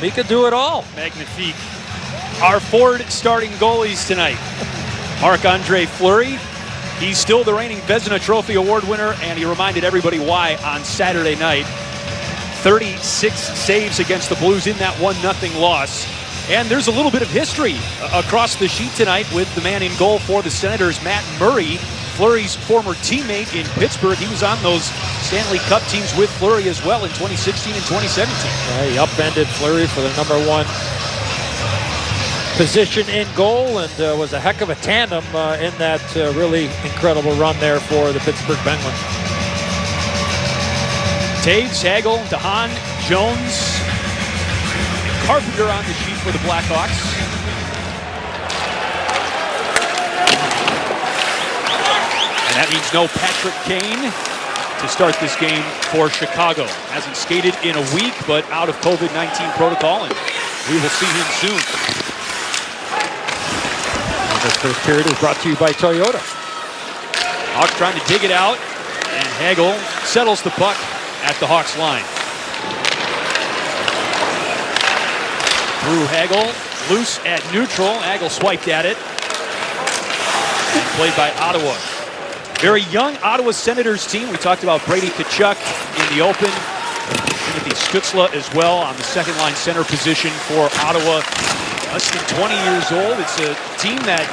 He could do it all. Magnifique. Our Ford starting goalies tonight. Marc-Andre Fleury. He's still the reigning Vezina Trophy Award winner, and he reminded everybody why on Saturday night. 36 saves against the Blues in that 1-0 loss. And there's a little bit of history across the sheet tonight with the man in goal for the Senators, Matt Murray, Fleury's former teammate in Pittsburgh. He was on those Stanley Cup teams with Fleury as well in 2016 and 2017. He upended Fleury for the #1 position in goal, and was a heck of a tandem in that really incredible run there for the Pittsburgh Penguins. Taves, Hagel, DeHaan, Jones, Carpenter on the sheet for the Blackhawks. And that means no Patrick Kane to start this game for Chicago. Hasn't skated in a week, but out of COVID-19 protocol, and we will see him soon. This first period is brought to you by Toyota. Hawks trying to dig it out, and Hagel settles the puck at the Hawks line. Through Hagel, loose at neutral. Hagel swiped at it. And played by Ottawa. Very young Ottawa Senators team. We talked about Brady Tkachuk in the open. Timothy Stützle as well on the second line center position for Ottawa. Less than 20 years old. It's a team that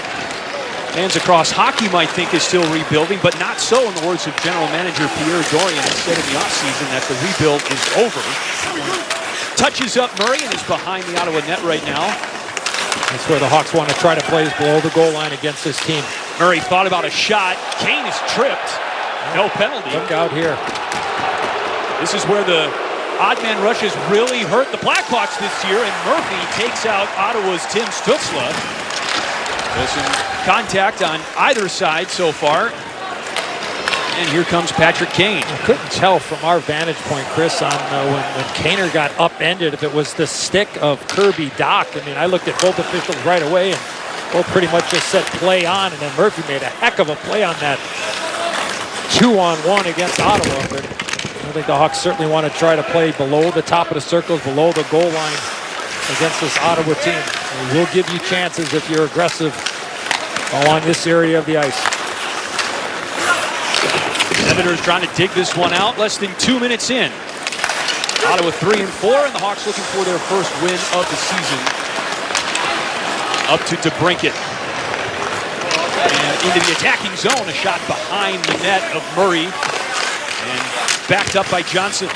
fans across hockey might think is still rebuilding, but not so in the words of general manager Pierre Dorion. He said in the offseason that the rebuild is over. Touches up Murray and is behind the Ottawa net right now. That's where the Hawks want to try to play, is below the goal line against this team. Murray thought about a shot. Kane is tripped. No penalty. Look out here. This is where the odd man rushes really hurt the Blackhawks this year, and Murphy takes out Ottawa's Tim Stützle. There's some contact on either side so far. And here comes Patrick Kane. I couldn't tell from our vantage point, Chris, on when Kaner got upended, if it was the stick of Kirby Dach. I mean, I looked at both officials right away, and both pretty much just said play on, and then Murphy made a heck of a play on that 2-on-1 against Ottawa. But I think the Hawks certainly want to try to play below the top of the circles, below the goal line against this Ottawa team. And we'll give you chances if you're aggressive along this area of the ice. Senators trying to dig this one out. Less than 2 minutes in. Ottawa 3-4, and the Hawks looking for their first win of the season. Up to DeBrincat. And into the attacking zone. A shot behind the net of Murray. And backed up by Johnson.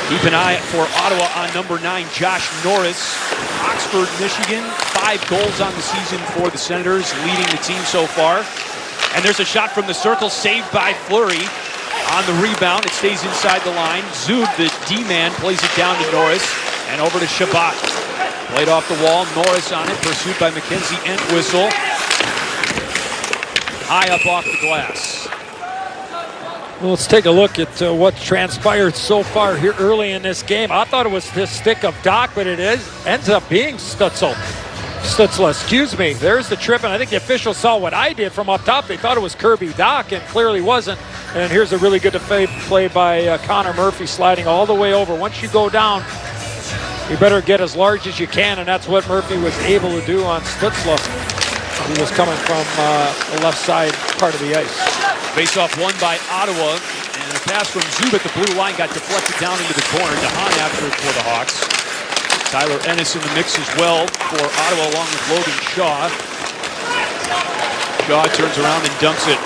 Keep an eye for Ottawa on number 9, Josh Norris. Oxford, Michigan. 5 goals on the season for the Senators, leading the team so far. And there's a shot from the circle, saved by Fleury. On the rebound, it stays inside the line. Zub, the D-man, plays it down to Norris. And over to Shabbat. Played off the wall, Norris on it, pursued by Mackenzie Entwistle. High up off the glass. Well, let's take a look at what transpired so far here early in this game. I thought it was this stick of Dach, but ends up being Stützle, excuse me. There's the trip, and I think the officials saw what I did from up top. They thought it was Kirby Dach, and clearly wasn't. And here's a really good play by Connor Murphy, sliding all the way over. Once you go down, you better get as large as you can, and that's what Murphy was able to do on Stützle. He was coming from the left side part of the ice. Face-off won by Ottawa, and a pass from Zub at the blue line got deflected down into the corner. DeHaan after it for the Hawks. Tyler Ennis in the mix as well for Ottawa, along with Logan Shaw. Shaw turns around and dunks it.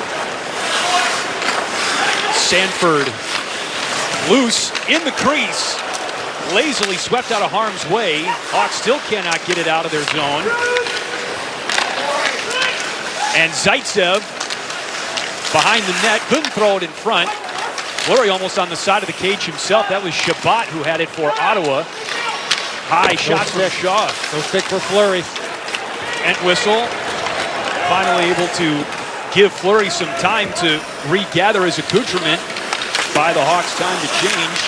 Sanford loose in the crease. Lazily swept out of harm's way. Hawks still cannot get it out of their zone. And Zaitsev behind the net, couldn't throw it in front. Fleury almost on the side of the cage himself. That was Shabbat who had it for Ottawa. High shot from Shaw. No stick for Fleury. Entwistle finally able to give Fleury some time to regather his accoutrement. By the Hawks, time to change.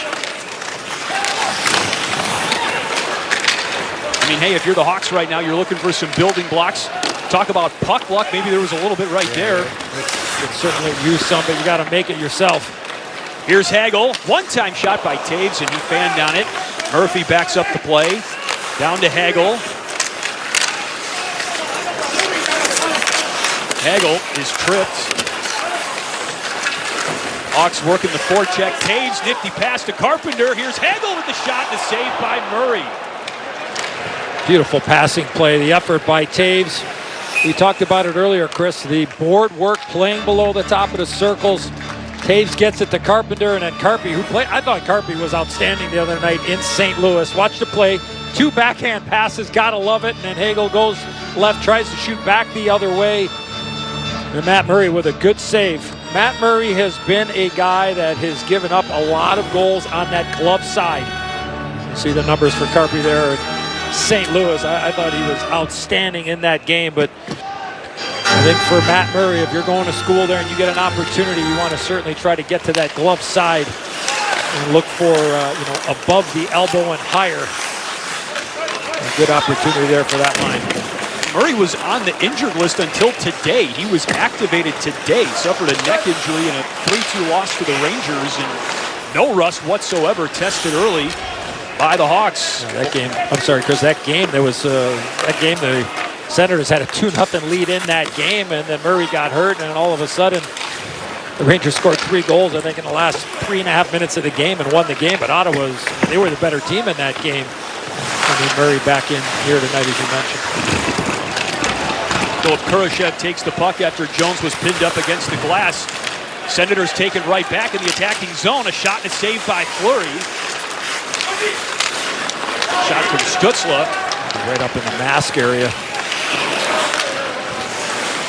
I mean, hey, if you're the Hawks right now, you're looking for some building blocks. Talk about puck luck. Maybe there was a little bit right there. You could certainly use some, but you got to make it yourself. Here's Hagel. One-time shot by Taves, and he fanned on it. Murphy backs up the play. Down to Hagel. Hagel is tripped. Hawks working the forecheck. Taves, nifty pass to Carpenter. Here's Hagel with the shot and a save by Murray. Beautiful passing play. The effort by Taves. We talked about it earlier, Chris. The board work playing below the top of the circles. Taves gets it to Carpenter, and then Carpy, who played, I thought Carpy was outstanding the other night in St. Louis. Watch the play. 2 backhand passes, gotta love it. And then Hagel goes left, tries to shoot back the other way. And Matt Murray with a good save. Matt Murray has been a guy that has given up a lot of goals on that glove side. You see the numbers for Carpy there in St. Louis. I thought he was outstanding in that game, but I think for Matt Murray, if you're going to school there and you get an opportunity, you want to certainly try to get to that glove side and look for, above the elbow and higher. A good opportunity there for that line. Murray was on the injured list until today. He was activated today, suffered a neck injury in a 3-2 loss to the Rangers, and no rust whatsoever, tested early by the Hawks. Yeah, that game, I'm sorry, Chris, the Senators had a 2-0 lead in that game, and then Murray got hurt, and all of a sudden, the Rangers scored 3 goals, I think, in the last 3.5 minutes of the game and won the game. But they were the better team in that game. Murray back in here tonight, as you mentioned. Philip Kurashev takes the puck after Jones was pinned up against the glass. Senators take it right back in the attacking zone. A shot and a save by Fleury. Shot from Stützle. Right up in the mask area.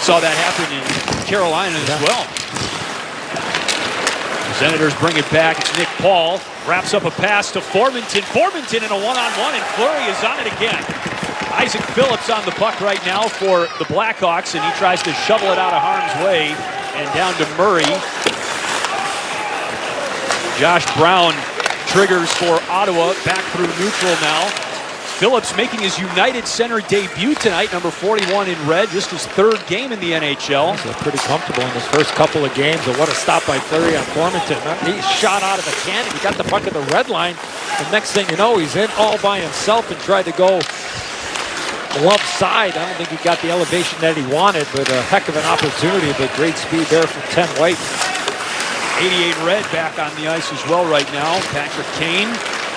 Saw that happen in Carolina as well. Senators bring it back. It's Nick Paul. Wraps up a pass to Formanton. Formanton in a one-on-one, and Fleury is on it again. Isaac Phillips on the puck right now for the Blackhawks, and he tries to shovel it out of harm's way. And down to Murray. Josh Brown triggers for Ottawa. Back through neutral now. Phillips making his United Center debut tonight, number 41 in red, just his 3rd game in the NHL. He's pretty comfortable in his first couple of games, but what a stop by Fleury on Formanton. He shot out of a cannon. He got the puck at the red line. The next thing you know, he's in all by himself and tried to go glove side. I don't think he got the elevation that he wanted, but a heck of an opportunity, but great speed there from 10 White. 88 red back on the ice as well right now. Patrick Kane,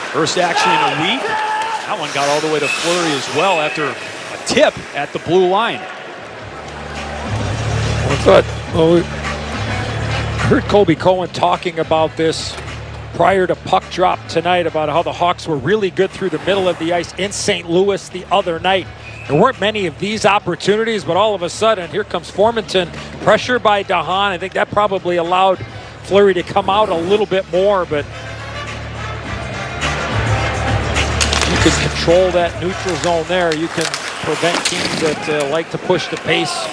first action in a week. That one got all the way to Fleury as well after a tip at the blue line. We heard Colby Cohen talking about this prior to puck drop tonight, about how the Hawks were really good through the middle of the ice in St. Louis the other night. There weren't many of these opportunities, but all of a sudden, here comes Formanton. Pressure by DeHaan. I think that probably allowed Fleury to come out a little bit more, but you can control that neutral zone there. You can prevent teams that like to push the pace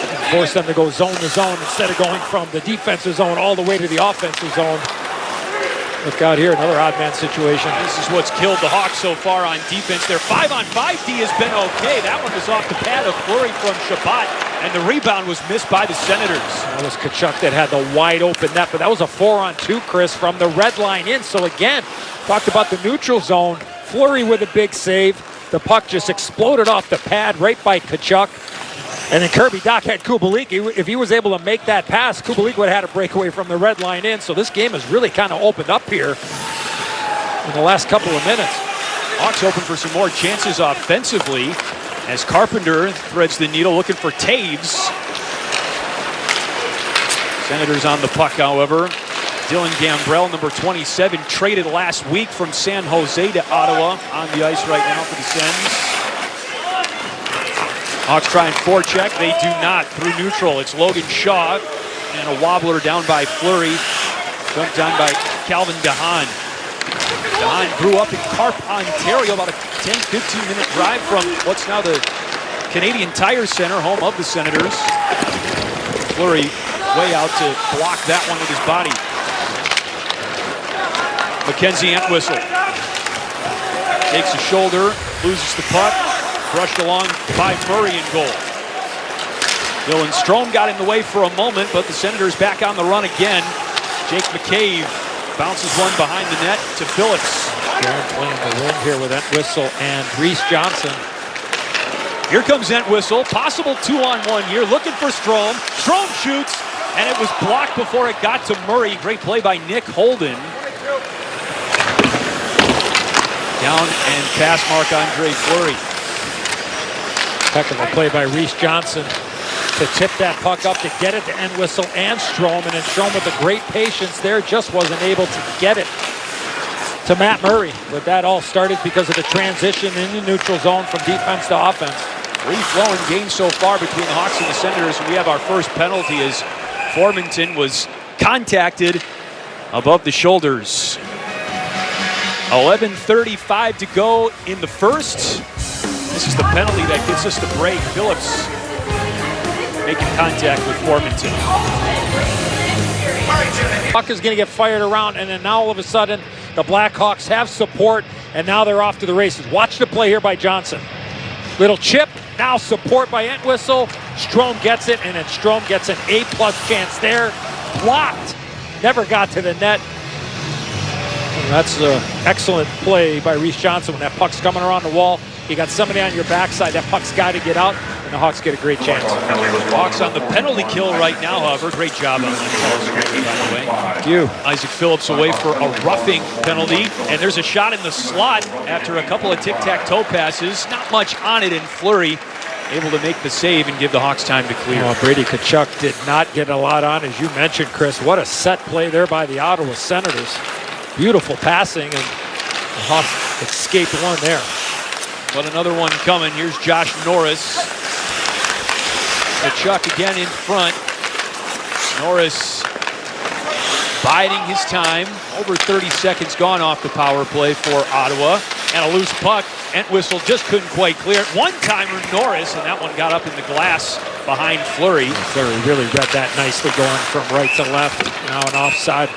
and force them to go zone to zone instead of going from the defensive zone all the way to the offensive zone. Look out here, another odd man situation. This is what's killed the Hawks so far on defense. Their 5-on-5 D has been okay. That one was off the pad of Fleury from Shabbat, and the rebound was missed by the Senators. That was Tkachuk that had the wide open net, but that was a 4-on-2, Chris, from the red line in. So again, talked about the neutral zone. Fleury with a big save. The puck just exploded off the pad right by Tkachuk. And then Kirby Dach had Kubalik. If he was able to make that pass, Kubalik would have had a breakaway from the red line in. So this game has really kind of opened up here in the last couple of minutes. Hawks open for some more chances offensively as Carpenter threads the needle looking for Taves. Senators on the puck, however. Dylan Gambrell, number 27, traded last week from San Jose to Ottawa, on the ice right now for the Sens. Hawks try and forecheck. They do not through neutral. It's Logan Shaw and a wobbler down by Fleury. Dumped down by Calvin DeHaan. DeHaan grew up in Carp, Ontario, about a 10-15 minute drive from what's now the Canadian Tire Center, home of the Senators. Fleury way out to block that one with his body. Mackenzie Entwistle takes a shoulder, loses the puck. Brushed along by Murray in goal. Dylan Strome got in the way for a moment, but the Senators back on the run again. Jake McCabe bounces one behind the net to Phillips. Karen playing the wing here with Entwistle and Reese Johnson. Here comes Entwistle, possible 2-on-1 here, looking for Strome. Strome shoots, and it was blocked before it got to Murray. Great play by Nick Holden. Down and pass Marc-Andre Fleury. Heck of a play by Reese Johnson to tip that puck up to get it to Entwistle and Strome, and then Strome with the great patience there just wasn't able to get it to Matt Murray. But that all started because of the transition in the neutral zone from defense to offense. Free-flowing game so far between the Hawks and the Senators. We have our first penalty as Formanton was contacted above the shoulders. 11:35 to go in the first. This is the penalty that gets us the break. Phillips making contact with Formanton. Puck is going to get fired around, and then now all of a sudden the Blackhawks have support, and now they're off to the races. Watch the play here by Johnson. Little chip, now support by Entwistle. Strome gets it, and then Strome gets an A-plus chance there. Blocked, never got to the net. And that's an excellent play by Reese Johnson when that puck's coming around the wall. You got somebody on your backside, that puck's got to get out, and the Hawks get a great chance. Hawks on the penalty kill right now, however. Great job on that, by the way. Thank you. Isaac Phillips away for a roughing penalty, and there's a shot in the slot after a couple of tic-tac-toe passes. Not much on it, and Fleury able to make the save and give the Hawks time to clear. Oh, Brady Tkachuk did not get a lot on, as you mentioned, Chris. What a set play there by the Ottawa Senators. Beautiful passing, and the Hawks escaped one there. But another one coming. Here's Josh Norris. Tkachuk again in front. Norris biding his time. Over 30 seconds gone off the power play for Ottawa. And a loose puck. Entwistle just couldn't quite clear it. One-timer Norris, and that one got up in the glass behind Fleury. Fleury really read that nicely, going from right to left. Now an offside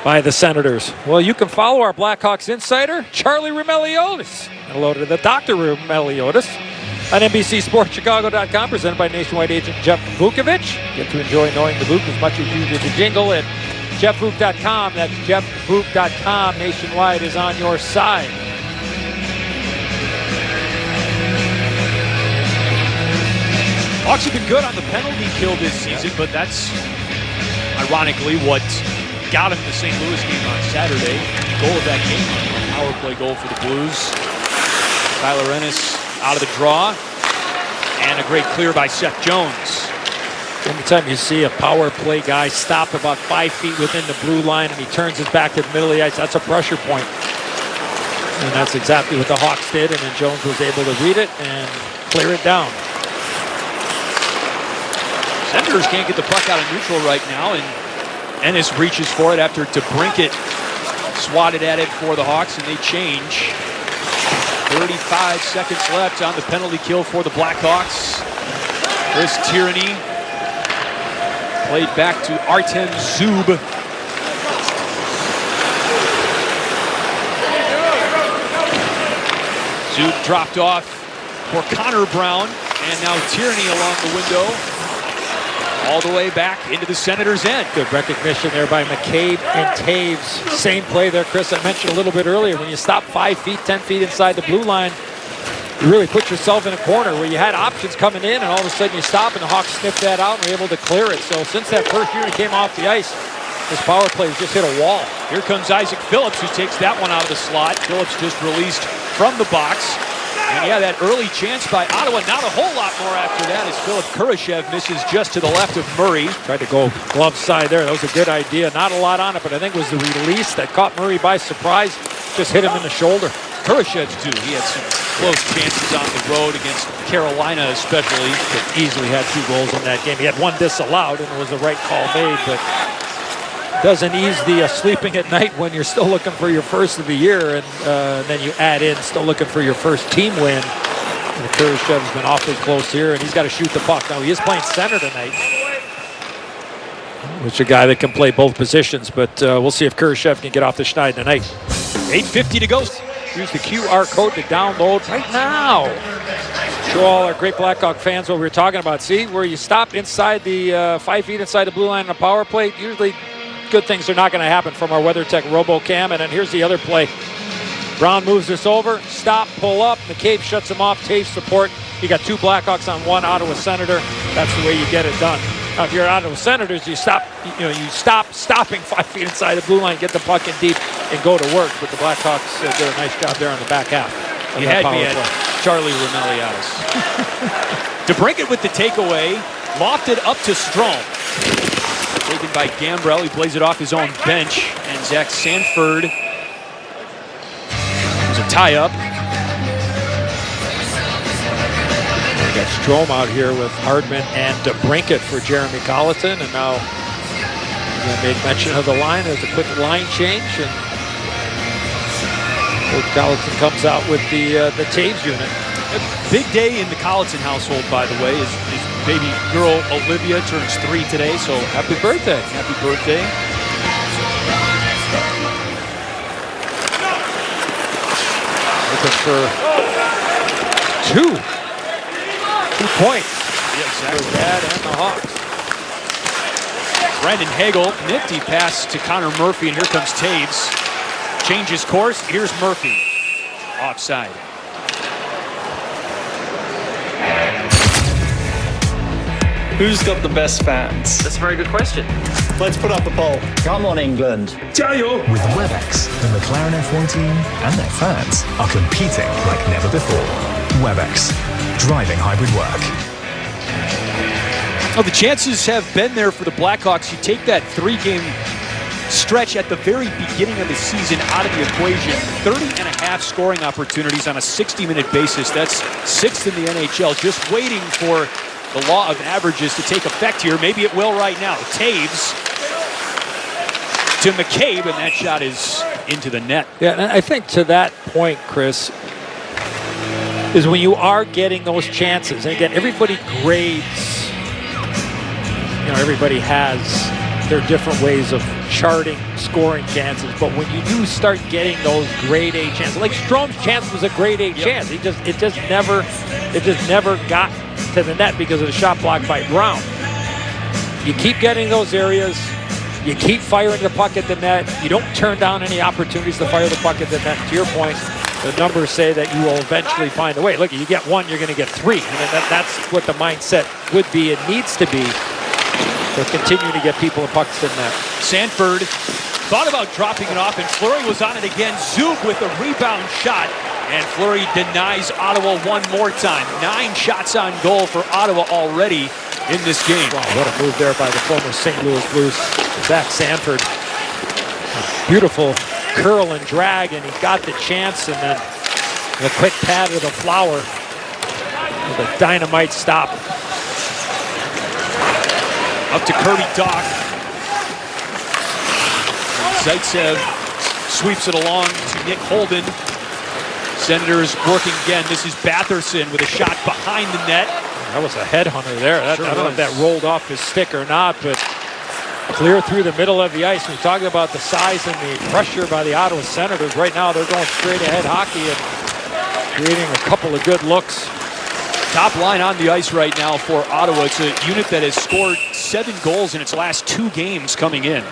by the Senators. Well, you can follow our Blackhawks insider, Charlie Roumeliotis. Hello to the Dr. Roumeliotis on NBCSportsChicago.com, presented by Nationwide agent Jeff Vukovich. Get to enjoy knowing the Vuk as much as you did the jingle at JeffVuk.com. That's JeffVuk.com. Nationwide is on your side. Hawks have been good on the penalty kill this season, but that's ironically what got him the St. Louis game on Saturday. The goal of that game, a power play goal for the Blues. Tyler Ennis out of the draw, and a great clear by Seth Jones. Anytime you see a power play guy stop about 5 feet within the blue line and he turns his back to the middle of the ice, that's a pressure point. And that's exactly what the Hawks did, and then Jones was able to read it and clear it down. Senators can't get the puck out of neutral right now, and Ennis reaches for it after DeBrincat swatted at it for the Hawks, and they change. 35 seconds left on the penalty kill for the Blackhawks. Chris Tierney played back to Artem Zub. Zub dropped off for Connor Brown, and now Tierney along the window. All the way back into the Senators' end. Good recognition there by McCabe and Taves. Same play there, Chris. I mentioned a little bit earlier, when you stop 5 feet, 10 feet inside the blue line, you really put yourself in a corner where you had options coming in, and all of a sudden you stop, and the Hawks sniffed that out and were able to clear it. So since that first unit came off the ice, this power play has just hit a wall. Here comes Isaac Phillips, who takes that one out of the slot. Phillips just released from the box. And yeah, that early chance by Ottawa, not a whole lot more after that as Philip Kurashev misses just to the left of Murray. Tried to go glove side there. That was a good idea. Not a lot on it, but I think it was the release that caught Murray by surprise. Just hit him in the shoulder. Kurashev's too. He had some close chances on the road against Carolina especially. Could easily had 2 goals in that game. He had one disallowed, and it was the right call made, but doesn't ease the sleeping at night when you're still looking for your first of the year, and then you add in still looking for your first team win. And Kurashev's been awfully close here, and he's got to shoot the puck. Now, he is playing center tonight, which is a guy that can play both positions, but we'll see if Kurashev can get off the schneid tonight. 8:50 to go. Use the QR code to download right now. Show all our great Blackhawk fans what we were talking about. See, where you stop inside the 5 feet inside the blue line on a power play, usually good things are not going to happen from our WeatherTech RoboCam. And then here's the other play. Brown moves this over, stop, pull up. McCabe shuts him off, Taves support. You got 2 Blackhawks on 1 Ottawa Senator. That's the way you get it done. Now, if you're Ottawa Senators, you stop stopping 5 feet inside the blue line, get the puck in deep, and go to work. But the Blackhawks did a nice job there on the back half. You had me at Charlie Roumelliadis. DeBrincat with the takeaway, lofted up to Strome. Taken by Gambrell, he plays it off his own bench, and Zach Sanford. There's a tie-up. We got Strome out here with Hardman and DeBrincat for Jeremy Colleton, and now I made mention of the line. There's a quick line change, and Colleton comes out with the Taves unit. A big day in the Colleton household, by the way. His baby girl Olivia turns 3 today, so Happy birthday. happy birthday. Looking for 2 points. Yeah, exactly. For Dad and the Hawks. Brandon Hagel, nifty pass to Connor Murphy, and here comes Taves. Changes course, here's Murphy. Offside. Who's got the best fans? That's a very good question. Let's put up a poll. Come on, England. With WebEx, the McLaren F1 team and their fans are competing like never before. WebEx, driving hybrid work. Well, the chances have been there for the Blackhawks. You take that 3-game stretch at the very beginning of the season out of the equation. 30.5 scoring opportunities on a 60-minute basis. That's 6th in the NHL. Just waiting for the law of averages to take effect here. Maybe it will right now. Taves to McCabe, and that shot is into the net. Yeah, and I think to that point, Chris, is when you are getting those chances, and again, everybody grades, everybody has their different ways of charting scoring chances, but when you do start getting those grade A chances, like Strome's chance was a grade A chance. It just never got to the net because of the shot blocked by Brown. You keep getting those areas, you keep firing the puck at the net, you don't turn down any opportunities to fire the puck at the net. To your point, the numbers say that you will eventually find a way. Look, you get 1, you're going to get 3. And that's what the mindset would be and needs to be to continue to get people and pucks in net. Sanford thought about dropping it off, and Fleury was on it again. Zub with a rebound shot, and Fleury denies Ottawa one more time. 9 shots on goal for Ottawa already in this game. Wow, what a move there by the former St. Louis Blues, Zach Sanford. A beautiful curl and drag, and he got the chance, and then the quick pad of the flower with a dynamite stop. Up to Kirby Dach. Zaitsev sweeps it along to Nick Holden. Senators working again. This is Batherson with a shot behind the net. That was a headhunter there. I don't know if that rolled off his stick or not, but clear through the middle of the ice. We're talking about the size and the pressure by the Ottawa Senators. Right now they're going straight ahead hockey and creating a couple of good looks. Top line on the ice right now for Ottawa. It's a unit that has scored 7 goals in its last 2 games coming in.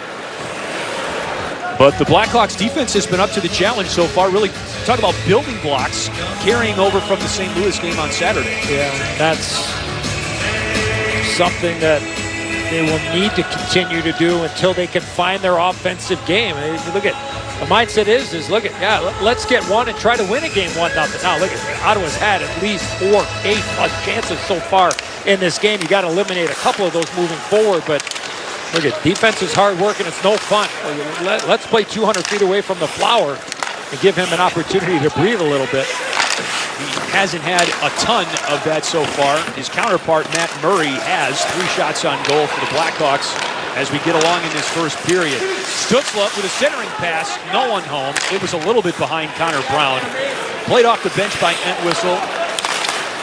But the Blackhawks defense has been up to the challenge so far. Really talk about building blocks carrying over from the St. Louis game on Saturday. Yeah, that's something that they will need to continue to do until they can find their offensive game. Look at the mindset is let's get 1 and try to win a game 1-0. Now look at Ottawa's had at least 4 A+ chances so far in this game. You got to eliminate a couple of those moving forward, but look at defense is hard work and it's no fun. Let's play 200 feet away from the flower and give him an opportunity to breathe a little bit. He hasn't had a ton of that so far. His counterpart, Matt Murray, has 3 shots on goal for the Blackhawks as we get along in this first period. Stützle with a centering pass, no one home. It was a little bit behind Connor Brown. Played off the bench by Entwistle.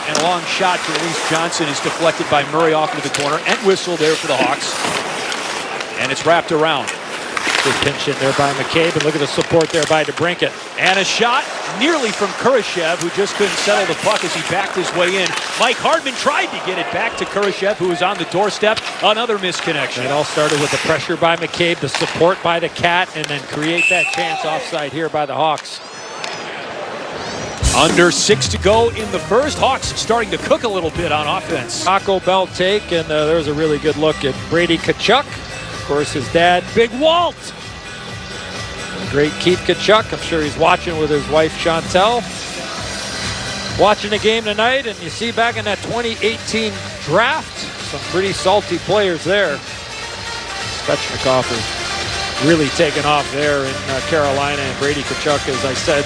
And a long shot to Elise Johnson is deflected by Murray off into the corner. Entwistle there for the Hawks. And it's wrapped around. Good pinch in there by McCabe, and look at the support there by DeBrincat. And a shot nearly from Kurashev, who just couldn't settle the puck as he backed his way in. Mike Hardman tried to get it back to Kurashev, who was on the doorstep. Another misconnection. It all started with the pressure by McCabe, the support by the Cat, and then create that chance offside here by the Hawks. Under 6 to go in the first. Hawks starting to cook a little bit on offense. Taco Bell take, and there's a really good look at Brady Tkachuk. Of course, his dad, Big Walt. Great Keith Tkachuk. I'm sure he's watching with his wife, Chantel. Watching the game tonight, and you see back in that 2018 draft, some pretty salty players there. Svechnikov has really taken off there in Carolina, and Brady Tkachuk, as I said,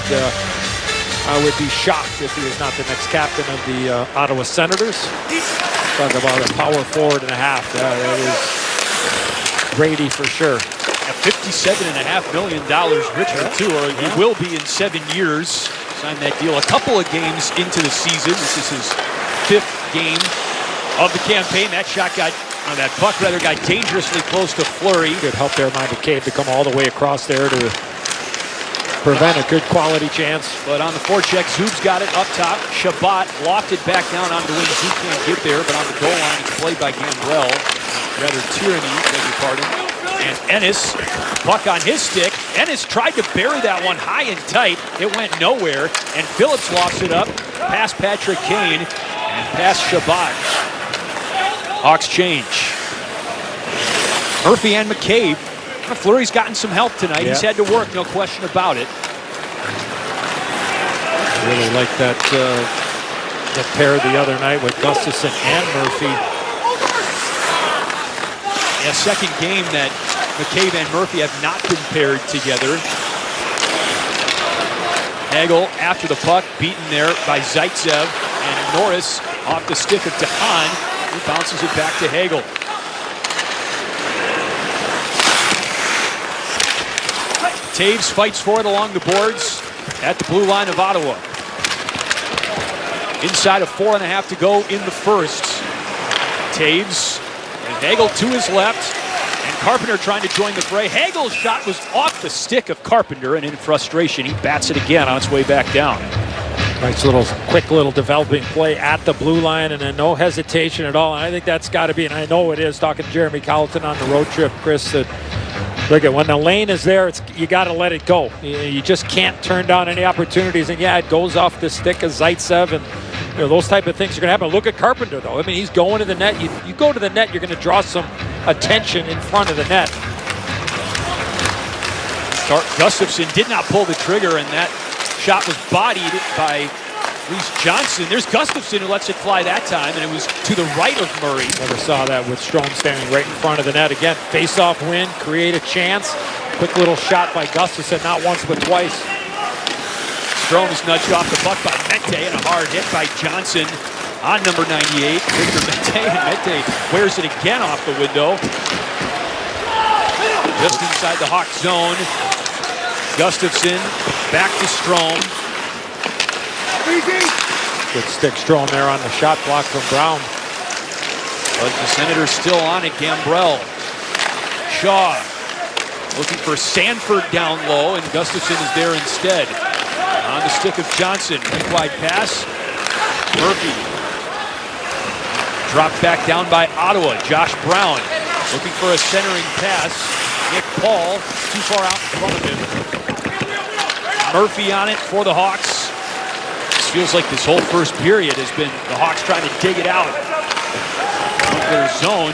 I would be shocked if he was not the next captain of the Ottawa Senators. Talk about a power forward and a half. That is Brady for sure. At $57.5 million richer too, or he will be in 7 years. Signed that deal a couple of games into the season. This is his 5th game of the campaign. That shot got, that puck rather got dangerously close to Fleury. Good help there by McCabe to come all the way across there to prevent a good quality chance. But on the forecheck, Zub's got it up top. Shabbat lofted back down onto wing. Zub can't get there, but on the goal line, it's played by Gambrell. Rather Tyranny, beg your pardon. And Ennis, puck on his stick. Ennis tried to bury that one high and tight. It went nowhere, and Phillips lofts it up past Patrick Kane and past Shabbat. Hawks change. Murphy and McCabe. Fleury's gotten some help tonight. Yeah. He's had to work, no question about it. Really like that pair the other night with Gustafson and Murphy. Yeah, second game that McCabe and Murphy have not been paired together. Hagel after the puck, beaten there by Zaitsev, and Norris off the stick of DeHaan, who bounces it back to Hagel. Taves fights for it along the boards at the blue line of Ottawa. Inside of 4.5 to go in the first. Taves and Hagel to his left, and Carpenter trying to join the fray. Hagel's shot was off the stick of Carpenter, and in frustration, he bats it again on its way back down. Nice little, quick little developing play at the blue line, and then no hesitation at all. And I think that's got to be, and I know it is, talking to Jeremy Colleton on the road trip, Chris, that look at when the lane is there, you got to let it go. You just can't turn down any opportunities. And yeah, it goes off the stick of Zaitsev, and those type of things are going to happen. Look at Carpenter, though. I mean, he's going to the net. You go to the net, you're going to draw some attention in front of the net. Gustafson did not pull the trigger, and that shot was bodied by Reese Johnson. There's Gustafson who lets it fly that time, and it was to the right of Murray. Never saw that with Strome standing right in front of the net. Again, face-off win, create a chance. Quick little shot by Gustafson, not once but twice. Strome's nudged off the puck by Mete, and a hard hit by Johnson on number 98, Victor Mete, and Mete wears it again off the window. Just inside the Hawk zone. Gustafson back to Strome. Good stick Strome there on the shot block from Brown. But the Senators still on it. Gambrell. Shaw looking for Sanford down low, and Gustafson is there instead. On the stick of Johnson. Quick wide pass. Murphy. Dropped back down by Ottawa. Josh Brown looking for a centering pass. Nick Paul too far out in front of him. Murphy on it for the Hawks. This feels like this whole first period has been the Hawks trying to dig it out of their zone.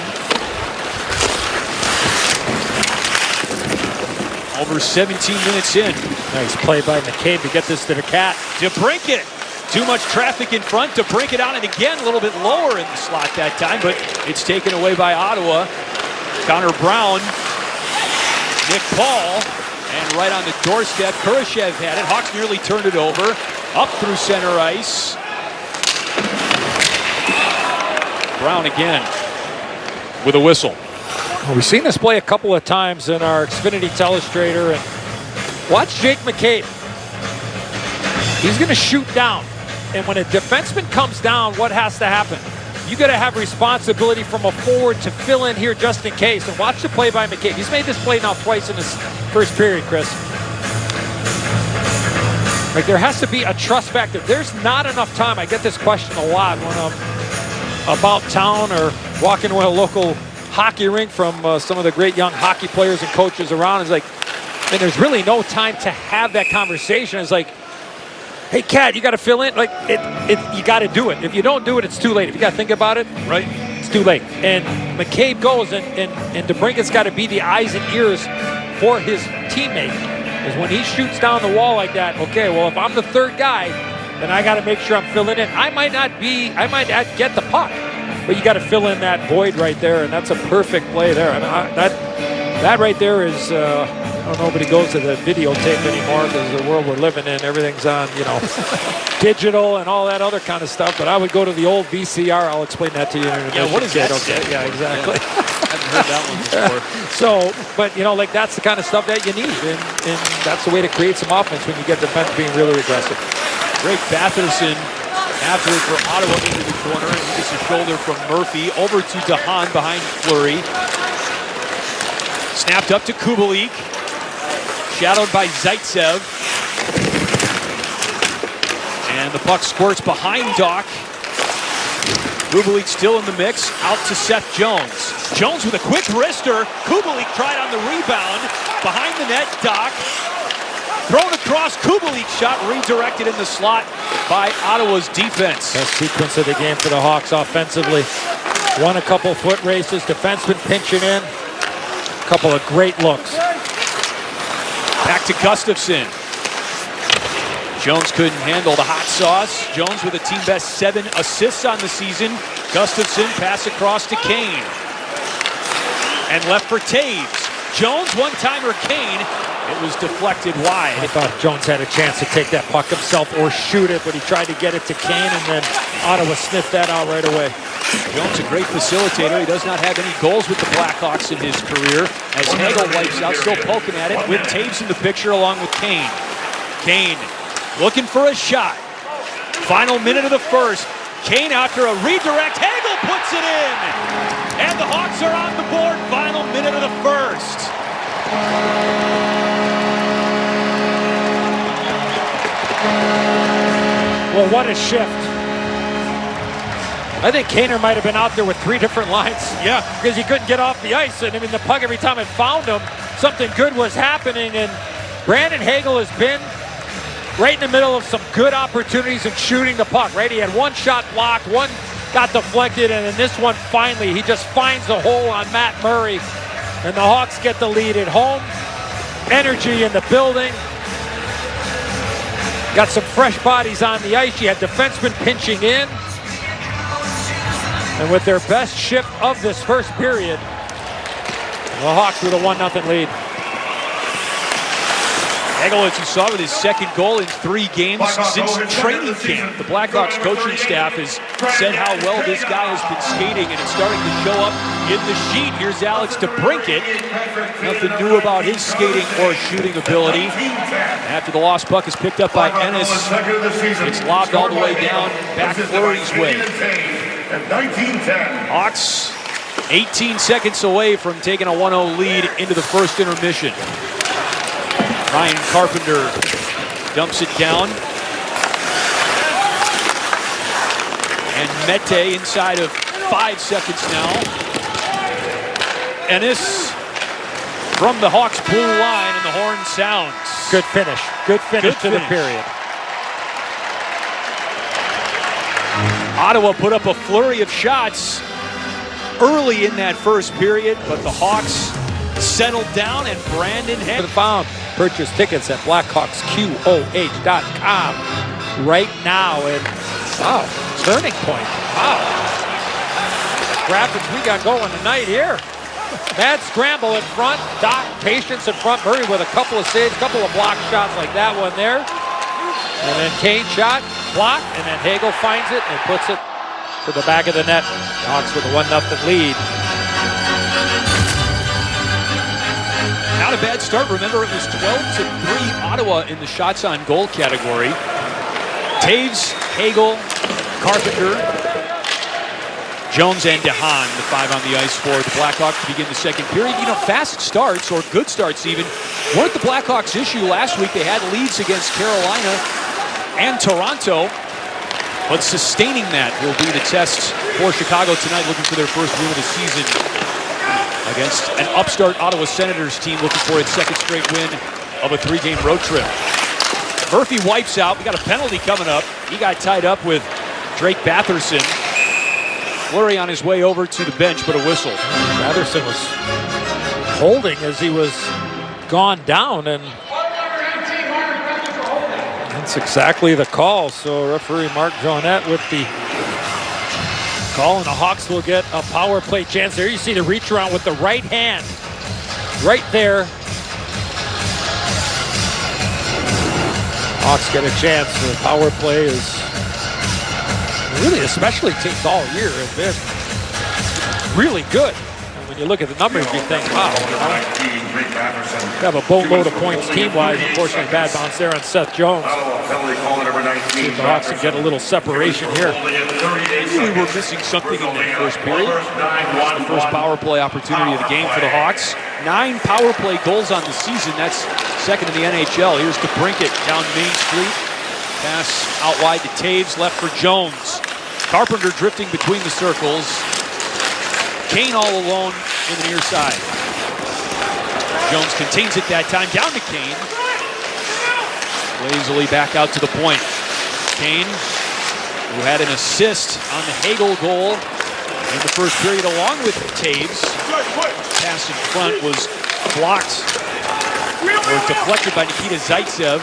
Over 17 minutes in. Nice play by McCabe to get this to the Cat. DeBrincat. Too much traffic in front. DeBrincat on it again, a little bit lower in the slot that time, but it's taken away by Ottawa. Connor Brown. Nick Paul. And right on the doorstep, Kurashev had it. Hawks nearly turned it over. Up through center ice. Brown again with a whistle. Well, we've seen this play a couple of times in our Xfinity Telestrator, and watch Jake McCabe. He's going to shoot down, and when a defenseman comes down, what has to happen? you got to have responsibility from a forward to fill in here just in case. And watch the play by McCabe. He's made this play now twice in this first period, Chris. Like, there has to be a trust factor. There's not enough time. I get this question a lot when I'm about town or walking to a local hockey rink from some of the great young hockey players and coaches around. It's like, and there's really no time to have that conversation. It's like, hey, Cat, you got to fill in. Like, you got to do it. If you don't do it, it's too late. If you got to think about it, right, it's too late. And McCabe goes, and DeBrincat's got to be the eyes and ears for his teammate. Because when he shoots down the wall like that, okay, well, if I'm the third guy, then I got to make sure I'm filling in. I might not get the puck, but you got to fill in that void right there, and that's a perfect play there. I mean, that right there is. I don't know, nobody goes to the videotape anymore because the world we're living in, everything's on, digital and all that other kind of stuff. But I would go to the old VCR. I'll explain that to you in a minute. Yeah, what is that? Okay. Yeah, exactly. Yeah. I haven't heard that one before. So, but like that's the kind of stuff that you need, and that's the way to create some offense when you get defense being really aggressive. Drake Batherson after it for Ottawa into the corner, and he gets a shoulder from Murphy over to DeHaan behind Fleury. Snapped up to Kubalik. Shadowed by Zaitsev. And the puck squirts behind Doc. Kubalik still in the mix. Out to Seth Jones. Jones with a quick wrister. Kubalik tried on the rebound. Behind the net, Doc. Thrown across. Kubalik shot redirected in the slot by Ottawa's defense. Best sequence of the game for the Hawks offensively. Won a couple foot races. Defenseman pinching in. A couple of great looks. Back to Gustafsson. Jones couldn't handle the hot sauce. Jones with a team best 7 assists on the season. Gustafsson pass across to Kane. And left for Taves. Jones one-timer Kane. It was deflected wide. I thought Jones had a chance to take that puck himself or shoot it, but he tried to get it to Kane, and then Ottawa sniffed that out right away. Jones a great facilitator. He does not have any goals with the Blackhawks in his career. As Hagel wipes out, still poking at it with Taves in the picture along with Kane. Kane looking for a shot. Final minute of the first. Kane after a redirect. Hagel puts it in. And the Hawks are on the board. Final minute of the first. Well, what a shift. I think Kaner might have been out there with 3 different lines. Yeah. Because he couldn't get off the ice. And I mean, the puck, every time it found him, something good was happening. And Brandon Hagel has been right in the middle of some good opportunities and shooting the puck, right? He had one shot blocked, one got deflected, and in this one, finally, he just finds the hole on Matt Murray. And the Hawks get the lead at home. Energy in the building. Got some fresh bodies on the ice. You had defensemen pinching in. And with their best shift of this first period, the Hawks with a 1-0 lead. Hagel, as you saw, with his second goal in 3 games since training camp. The Blackhawks coaching staff has said how well this guy has been skating, and it's starting to show up in the sheet. Here's Alex DeBrincat. Nothing new about his skating or shooting ability. After the lost puck is picked up by Ennis, it's lobbed all the way down, back Fleury's way. Hawks 18 seconds away from taking a 1-0 lead into the first intermission. Ryan Carpenter dumps it down. And Mete inside of 5 seconds now. Ennis from the Hawks blue line, and the horn sounds. Good finish. Good finish to the period. Ottawa put up a flurry of shots early in that first period, but the Hawks settled down, and Brandon Hagel found. Purchase tickets at blackhawksqoh.com right now. And wow, turning point. Wow. Graphics we got going tonight here. Mad scramble in front. Doc, patience in front. Murray with a couple of saves, couple of block shots like that one there. And then Kane shot, block, and then Hagel finds it and puts it to the back of the net. Hawks with a 1-0 lead. Not a bad start. Remember, it was 12-3 Ottawa in the shots on goal category. Taves, Hagel, Carpenter. Jones and DeHaan, the 5 on the ice for the Blackhawks to begin the second period. You know, fast starts, or good starts even, weren't the Blackhawks' issue last week. They had leads against Carolina and Toronto, but sustaining that will be the test for Chicago tonight, looking for their first win of the season against an upstart Ottawa Senators team looking for its second straight win of a 3-game road trip. Murphy wipes out. We got a penalty coming up. He got tied up with Drake Batherson. Fleury on his way over to the bench, but a whistle. Batherson was holding as he was gone down, and that's exactly the call. So referee Mark Jonette with the call, and the Hawks will get a power play chance. There you see the reach around with the right hand. Right there. Hawks get a chance. The power play is really, especially teams all year, have been really good. And when you look at the numbers, you think, wow, have a boatload of points team-wise. Unfortunately, bad bounce there on Seth Jones. See if the Hawks can get a little separation here. We were missing something in that first period. The first power play opportunity of the game for the Hawks. 9 power play goals on the season. That's second in the NHL. Here's DeBrincat down Main Street. Pass out wide to Taves, left for Jones. Carpenter drifting between the circles. Kane all alone in the near side. Jones contains it that time, down to Kane. Lazily back out to the point. Kane, who had an assist on the Hagel goal in the first period along with Taves. Pass in front was blocked, or deflected by Nikita Zaitsev.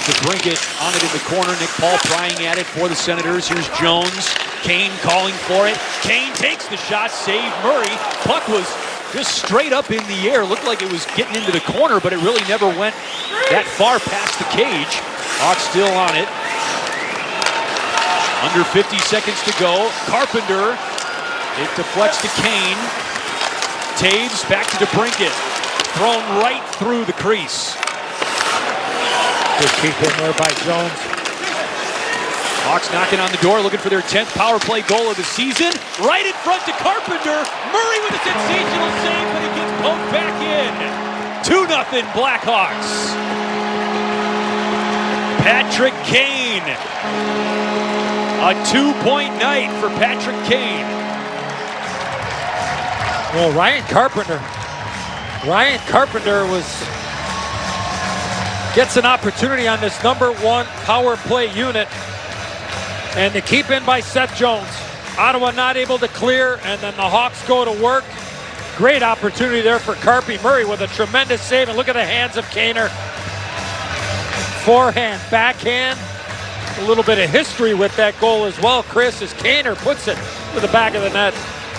DeBrincat on it in the corner. Nick Paul prying at it for the Senators. Here's Jones. Kane calling for it. Kane takes the shot. Save Murray. Puck was just straight up in the air. Looked like it was getting into the corner, but it really never went that far past the cage. Hawks still on it. Under 50 seconds to go. Carpenter. It deflects to Kane. Taves back to DeBrincat. Thrown right through the crease. Good keep in there by Jones. Hawks knocking on the door, looking for their 10th power play goal of the season. Right in front to Carpenter. Murray with a sensational save, but it gets poked back in. 2-0 Blackhawks. Patrick Kane. A 2-point night for Patrick Kane. Well, Ryan Carpenter gets an opportunity on this #1 power play unit, and the keep in by Seth Jones. Ottawa not able to clear, and then the Hawks go to work. Great opportunity there for Carpy. Murray with a tremendous save, and look at the hands of Kaner. Forehand, backhand. A little bit of history with that goal as well, Chris, as Kaner puts it to the back of the net.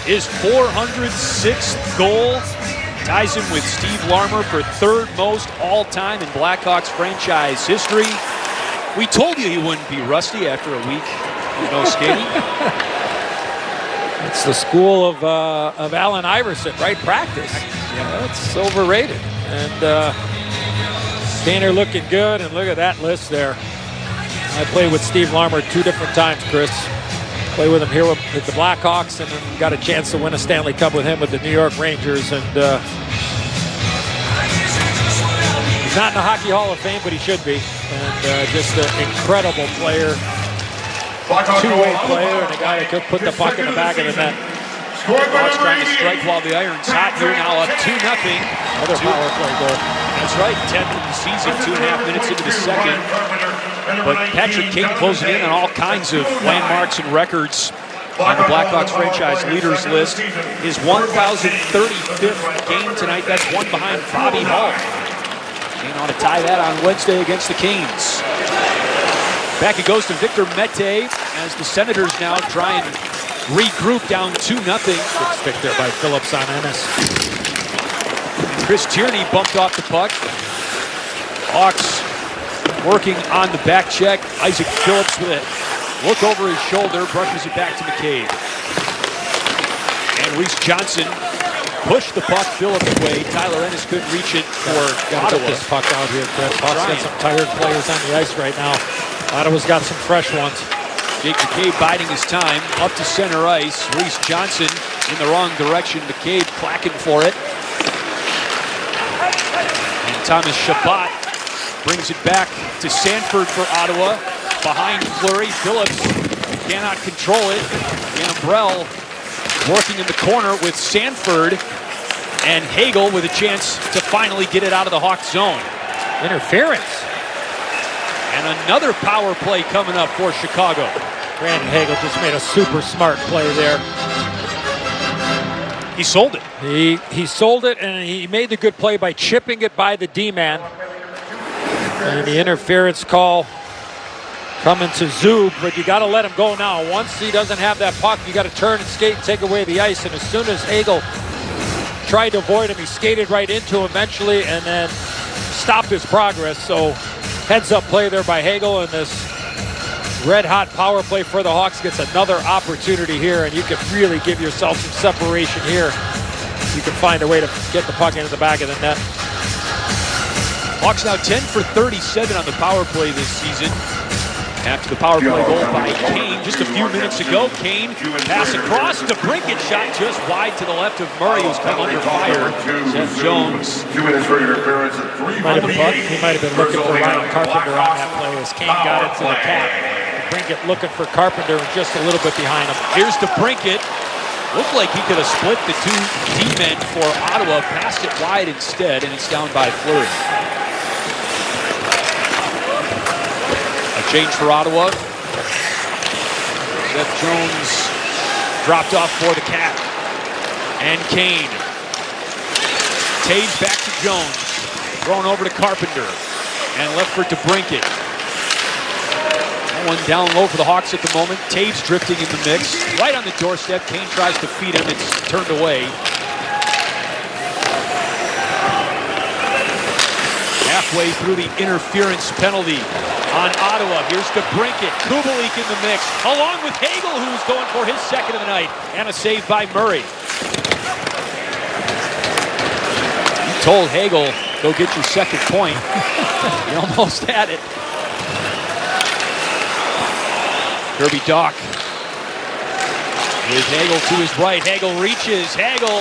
His 406th goal ties him with Steve Larmer for 3rd most all-time in Blackhawks franchise history. We told you he wouldn't be rusty after a week of no skating. It's the school of Allen Iverson, right? Practice. Yeah, it's overrated. And Kaner looking good, and look at that list there. I played with Steve Larmer 2 different times, Chris. Played with him here with the Blackhawks, and then got a chance to win a Stanley Cup with him with the New York Rangers. And he's not in the Hockey Hall of Fame, but he should be. And just an incredible player, two-way player, and a guy that could put the puck in the back of the net. Hawks trying to strike while the iron's hot here, now up 2-0. Another power play goal. That's right, 10th of the season, 2.5 minutes into the second. But Patrick Kane closing in on all kinds of landmarks and records on the Blackhawks franchise leaders list. His 1,035th game tonight, that's one behind Bobby Hull. Kane ought to tie that on Wednesday against the Canes. Back it goes to Victor Mete as the Senators now try and regroup down 2-0. Good stick there by Phillips on Ennis. Chris Tierney bumped off the puck. Hawks working on the back check. Isaac Phillips with it. Look over his shoulder, brushes it back to McCabe. And Reese Johnson pushed the puck Phillips' way. Tyler Ennis couldn't reach it for Gotta Ottawa. get this puck out here, Chris. Hawks got some tired players on the ice right now. Ottawa's got some fresh ones. Jake McCabe biding his time. Up to center ice. Reese Johnson in the wrong direction. McCabe clacking for it. And Thomas Chabot brings it back to Sanford for Ottawa. Behind Fleury. Phillips cannot control it. Gambrell working in the corner with Sanford. And Hagel with a chance to finally get it out of the Hawks zone. Interference. And another power play coming up for Chicago. Brandon Hagel just made a super smart play there. He sold it. He sold it, and he made the good play by chipping it by the D-man. And the interference call coming to Zub, but you got to let him go now. Once he doesn't have that puck, you got to turn and skate and take away the ice. And as soon as Hagel tried to avoid him, he skated right into him eventually and then stopped his progress. So heads-up play there by Hagel, and this red-hot power play for the Hawks gets another opportunity here, and you can really give yourself some separation here. You can find a way to get the puck into the back of the net. Hawks now 10 for 37 on the power play this season. After the power play goal by Kane just a few minutes ago. Kane pass across to Brinkett, shot just wide to the left of Murray, who's come under fire. Seth Jones. 2 minutes for interference at 3. He might have been looking for Ryan Carpenter on that play as Kane got it to the cap. Brinkett looking for Carpenter and just a little bit behind him. Here's to Brinkett. Looked like he could have split the two D-men for Ottawa. Passed it wide instead, and it's down by Fleury. Change for Ottawa. Seth Jones dropped off for the Cat. And Kane. Taves back to Jones. Thrown over to Carpenter. And left for DeBrincat. One down low for the Hawks at the moment. Taves drifting in the mix. Right on the doorstep. Kane tries to feed him. It's turned away. Halfway through the interference penalty on Ottawa. Here's DeBrincat. Kubalik in the mix, along with Hagel, who's going for his second of the night. And a save by Murray. You told Hagel, go get your second point. He almost had it. Kirby Dach with Hagel to his right. Hagel reaches. Hagel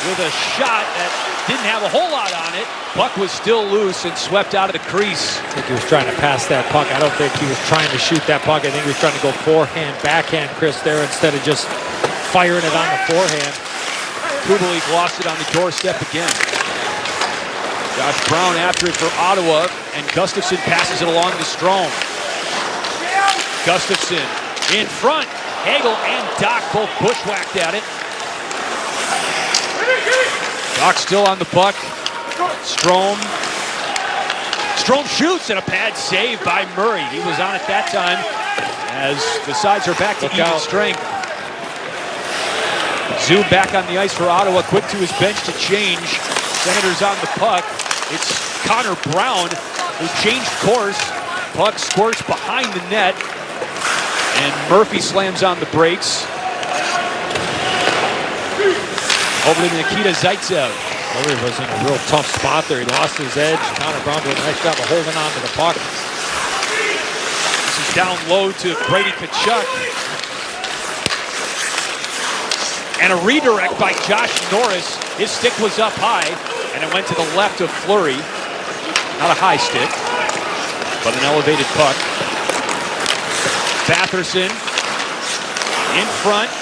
with a shot that didn't have a whole lot on it. Puck was still loose and swept out of the crease. I think he was trying to pass that puck. I don't think he was trying to shoot that puck. I think he was trying to go forehand, backhand, Chris, there instead of just firing it on the forehand. Kubalik lost it on the doorstep again. Josh Brown after it for Ottawa, and Gustafsson passes it along to Strome. Gustafsson in front. Hagel and Dach both bushwhacked at it. Dach still on the puck. Strome shoots, and a pad save by Murray. He was on it that time as the sides are back to even strength. Zoom back on the ice for Ottawa, quick to his bench to change. Senators on the puck. It's Connor Brown who changed course. Puck squirts behind the net, and Murphy slams on the brakes. Over to Nikita Zaitsev. Murray was in a real tough spot there. He lost his edge. Connor Brown did a nice job of holding on to the puck. This is down low to Brady Tkachuk. And a redirect by Josh Norris. His stick was up high, and it went to the left of Fleury. Not a high stick, but an elevated puck. Batherson in front.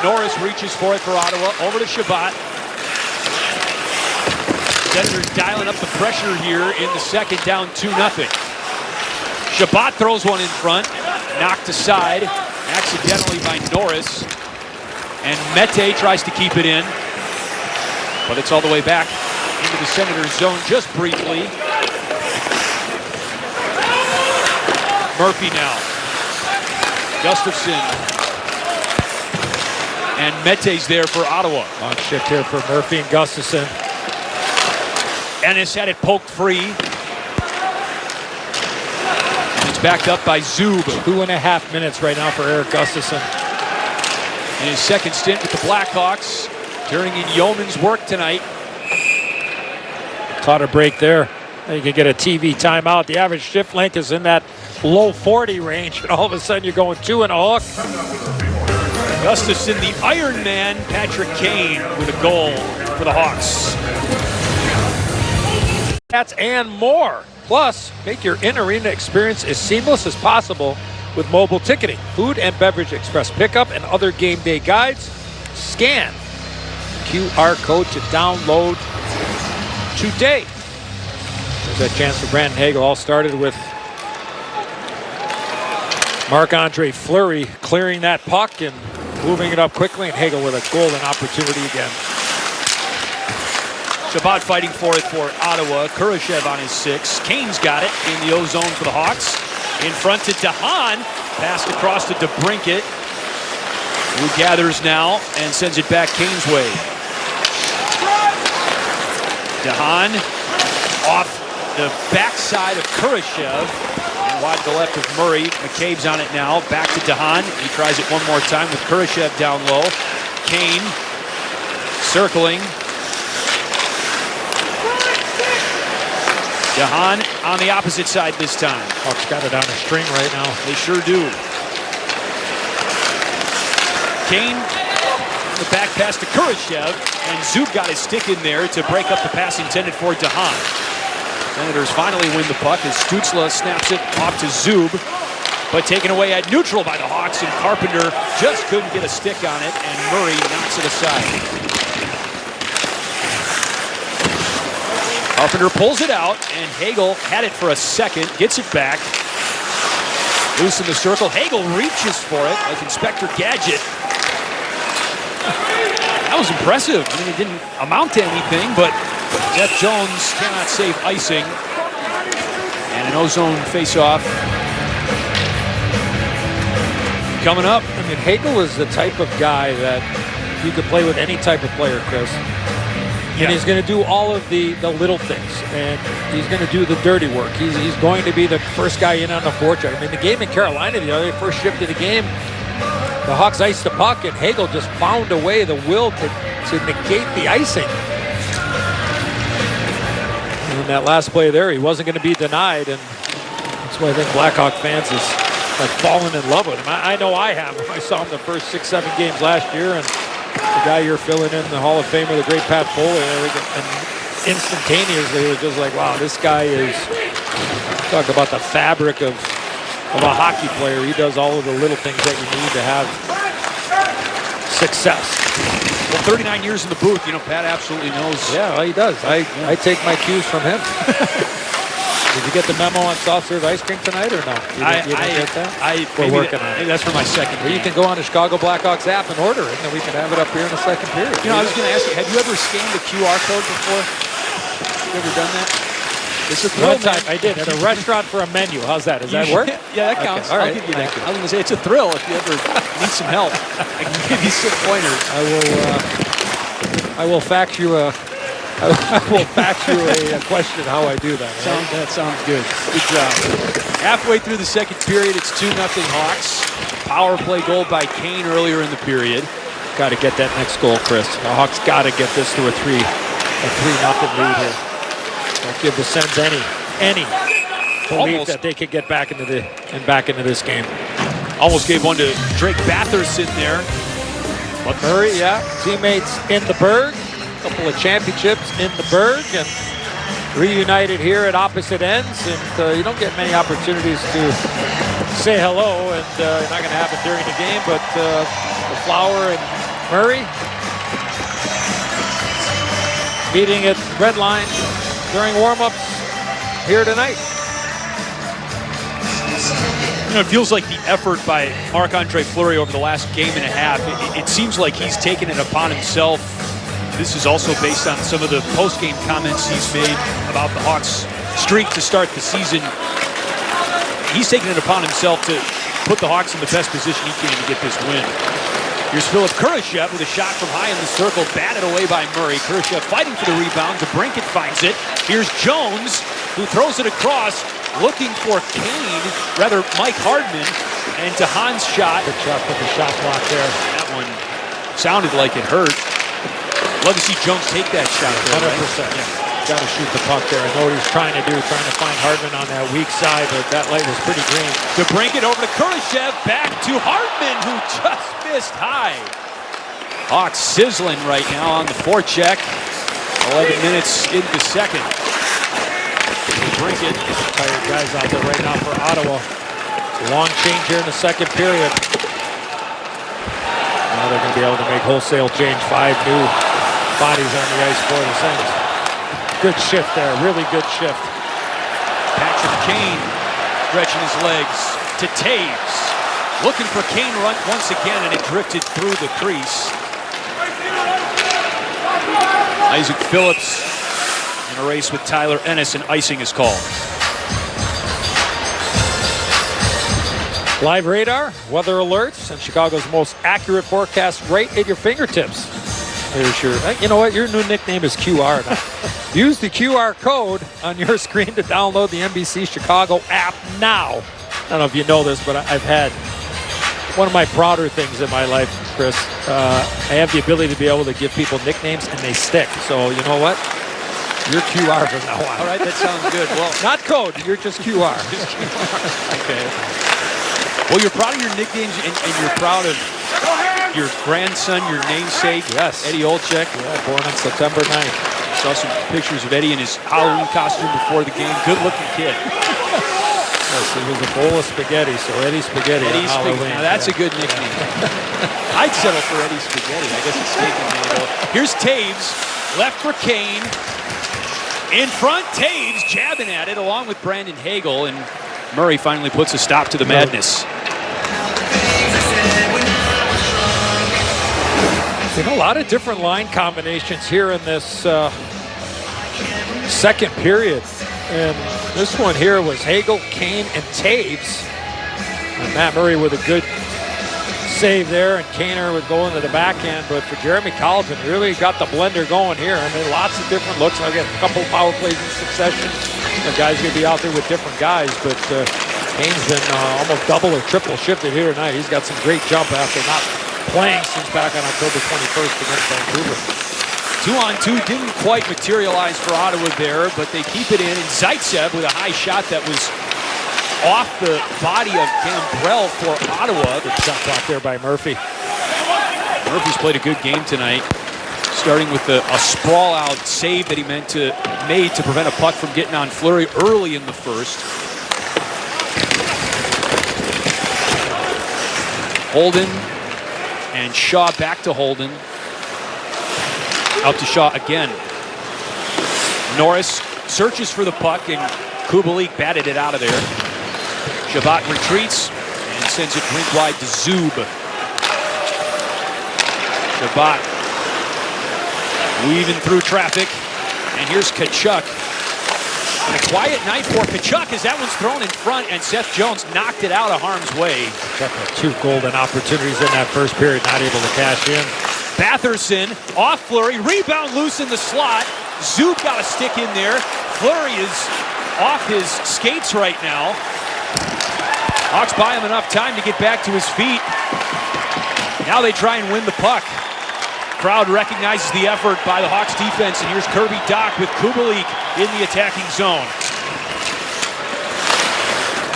Norris reaches for it for Ottawa. Over to Chabot. Senators dialing up the pressure here in the second, down 2-0. Chabot throws one in front. Knocked aside accidentally by Norris. And Mete tries to keep it in. But it's all the way back into the Senators zone just briefly. Murphy now. Gustafsson. And Mete's there for Ottawa. Long shift here for Murphy and Gustafsson. Ennis had it poked free. And it's backed up by Zub. 2.5 minutes right now for Eric Gustafsson. In his second stint with the Blackhawks, turning in yeoman's work tonight. Caught a break there. You can get a TV timeout. The average shift length is in that low 40 range, and all of a sudden you're going 2 and a hook. Gustafson, the Iron Man, Patrick Kane with a goal for the Hawks. That's and more. Plus, make your in-arena experience as seamless as possible with mobile ticketing, food and beverage express pickup, and other game day guides. Scan QR code to download today. There's that chance for Brandon Hagel. All started with Marc-Andre Fleury clearing that puck and moving it up quickly, and Hagel with a golden opportunity again. Chabot fighting for it for Ottawa. Kurashev on his 6. Kane's got it in the O-zone for the Hawks. In front to DeHaan. Passed across to DeBrincat, who gathers now and sends it back Kane's way. DeHaan off the backside of Kurashev. And wide to the left of Murray. McCabe's on it now. Back to DeHaan. He tries it one more time with Kurashev down low. Kane circling. DeHaan on the opposite side this time. Hawks got it on a string right now. They sure do. Kane, the back pass to Kurashev, and Zub got his stick in there to break up the pass intended for DeHaan. Senators finally win the puck as Stützle snaps it off to Zub, but taken away at neutral by the Hawks, and Carpenter just couldn't get a stick on it, and Murray knocks it aside. Carpenter pulls it out, and Hagel had it for a second, gets it back. Loose in the circle. Hagel reaches for it like Inspector Gadget. That was impressive. I mean, it didn't amount to anything, but Jeff Jones cannot save icing. And an O-zone face-off coming up. I mean, Hagel is the type of guy that you could play with any type of player, Chris. And he's going to do all of the little things, and he's going to do the dirty work. He's going to be the first guy in on the forecheck. I mean, the game in Carolina, the other first shift of the game, the Hawks iced the puck, and Hagel just found a way, the will to negate the icing. And in that last play there, he wasn't going to be denied, and that's why I think Blackhawk fans is like falling in love with him. I know I have. I saw him the first 6-7 games last year, and the guy you're filling in, the Hall of Famer, the great Pat Foley, and instantaneously it was just like, wow, this guy is, talk about the fabric of a hockey player. He does all of the little things that you need to have success. Well, 39 years in the booth, you know, Pat absolutely knows. Yeah, well, he does. I take my cues from him. Did you get the memo on soft serve ice cream tonight or no? You didn't get that? We're working on it. Maybe that's for my second. Well, you can go on the Chicago Blackhawks app and order it, and then we can have it up here in the second period. You know, I was going to ask you, have you ever scanned the QR code before? You ever done that? It's a thrill. One time I did at a restaurant for a menu. How's that? Does that work? Yeah, that counts. Okay. All right. I'll give you that. I was going to say, it's a thrill if you ever need some help. I can give you some pointers. I will fax you a question how I do that. Right? That sounds good. Good job. Halfway through the second period, it's 2-0 Hawks. Power play goal by Kane earlier in the period. Got to get that next goal, Chris. The Hawks got to get this to a 3-0 lead here. Don't give the Sens any belief that they could get back into this game. Almost gave one to Drake Bathurst in there. But Murray, yeah, teammates in the Berg. Couple of championships in the Berg, and reunited here at opposite ends, and you don't get many opportunities to say hello, and you're not going to happen during the game, but the Flower and Murray meeting at Red Line during warm-ups here tonight. You know, it feels like the effort by Marc-Andre Fleury over the last game and a half, it seems like he's taken it upon himself. This is also based on some of the post-game comments he's made about the Hawks' streak to start the season. He's taken it upon himself to put the Hawks in the best position he can to get this win. Here's Philip Kurashev with a shot from high in the circle, batted away by Murray. Kurashev fighting for the rebound. DeBrincat finds it. Here's Jones, who throws it across, looking for Mike Hardman, and DeHaan's shot. Good shot with the shot block there. That one sounded like it hurt. Love to see Jones take that shot. 100%. Yeah. Got to shoot the puck there. I know what he's trying to do, trying to find Hartman on that weak side, but that light was pretty green. DeBrincat over to Kurashev, back to Hartman, who just missed high. Hawks sizzling right now on the forecheck. 11 minutes into the second. DeBrincat, tired guys out there right now for Ottawa. Long change here in the second period. Now they're going to be able to make wholesale change. 5 new bodies on the ice for the Saints. Good shift there, really good shift. Patrick Kane stretching his legs to Taves. Looking for Kane run once again, and it drifted through the crease. Isaac Phillips in a race with Tyler Ennis, and icing is called. Live radar, weather alerts, and Chicago's most accurate forecast right at your fingertips. There's your, you know what, your new nickname is QR now. Use the QR code on your screen to download the NBC Chicago app now. I don't know if you know this, but I've had one of my prouder things in my life, Chris. I have the ability to be able to give people nicknames and they stick. So you know what? You're QR from now on. All right, that sounds good. Well, not code, you're just QR. Just QR. Okay. Well, you're proud of your nicknames, and you're proud of your grandson, your namesake, yes, Eddie Olczyk. Yeah, born on September 9th. Saw some pictures of Eddie in his Halloween costume before the game. Good-looking kid. Yes, it was a bowl of spaghetti, so Eddie Spaghetti. Eddie Spaghetti. Now that's a good nickname. I'd settle for Eddie Spaghetti. I guess it's taken me though. Here's Taves, left for Kane. In front, Taves jabbing at it along with Brandon Hagel, and Murray finally puts a stop to the madness. A lot of different line combinations here in this second period. And this one here was Hagel, Kane, and Taves. And Matt Murray with a good save there, and Kaner would go into the backhand. But for Jeremy Colliton, really got the blender going here. I mean, lots of different looks. I got a couple of power plays in succession. The guys going to be out there with different guys, but Kane's been almost double or triple shifted here tonight. He's got some great jump after not playing since back on October 21st against Vancouver. 2-on-2 didn't quite materialize for Ottawa there, but they keep it in. And Zaitsev with a high shot that was off the body of Gambrell for Ottawa. Good shot block there by Murphy. Murphy's played a good game tonight, starting with a sprawl-out save that he made to prevent a puck from getting on Fleury early in the first. Holden and Shaw back to Holden. Out to Shaw again. Norris searches for the puck, and Kubalik batted it out of there. Shabbat retreats and sends it rink wide to Zub. Shabbat weaving through traffic, and here's Tkachuk. And a quiet night for Tkachuk as that one's thrown in front, and Seth Jones knocked it out of harm's way. Tkachuk had 2 golden opportunities in that first period, not able to cash in. Batherson off Fleury, rebound loose in the slot. Zub got a stick in there. Fleury is off his skates right now. Hawks buy him enough time to get back to his feet. Now they try and win the puck. Crowd recognizes the effort by the Hawks defense, and here's Kirby Dach with Kubalik in the attacking zone.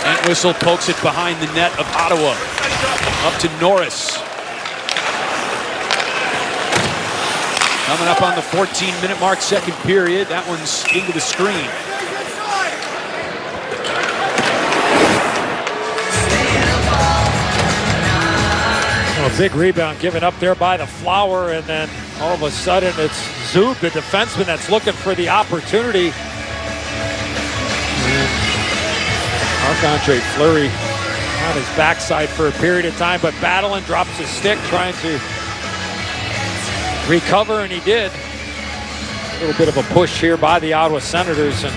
Entwistle pokes it behind the net of Ottawa. Up to Norris. Coming up on the 14-minute mark, second period. That one's into the screen. A big rebound given up there by the Flower, and then all of a sudden it's Zub, the defenseman, that's looking for the opportunity. Marc-Andre Fleury on his backside for a period of time, but battling, drops his stick, trying to recover, and he did. A little bit of a push here by the Ottawa Senators. And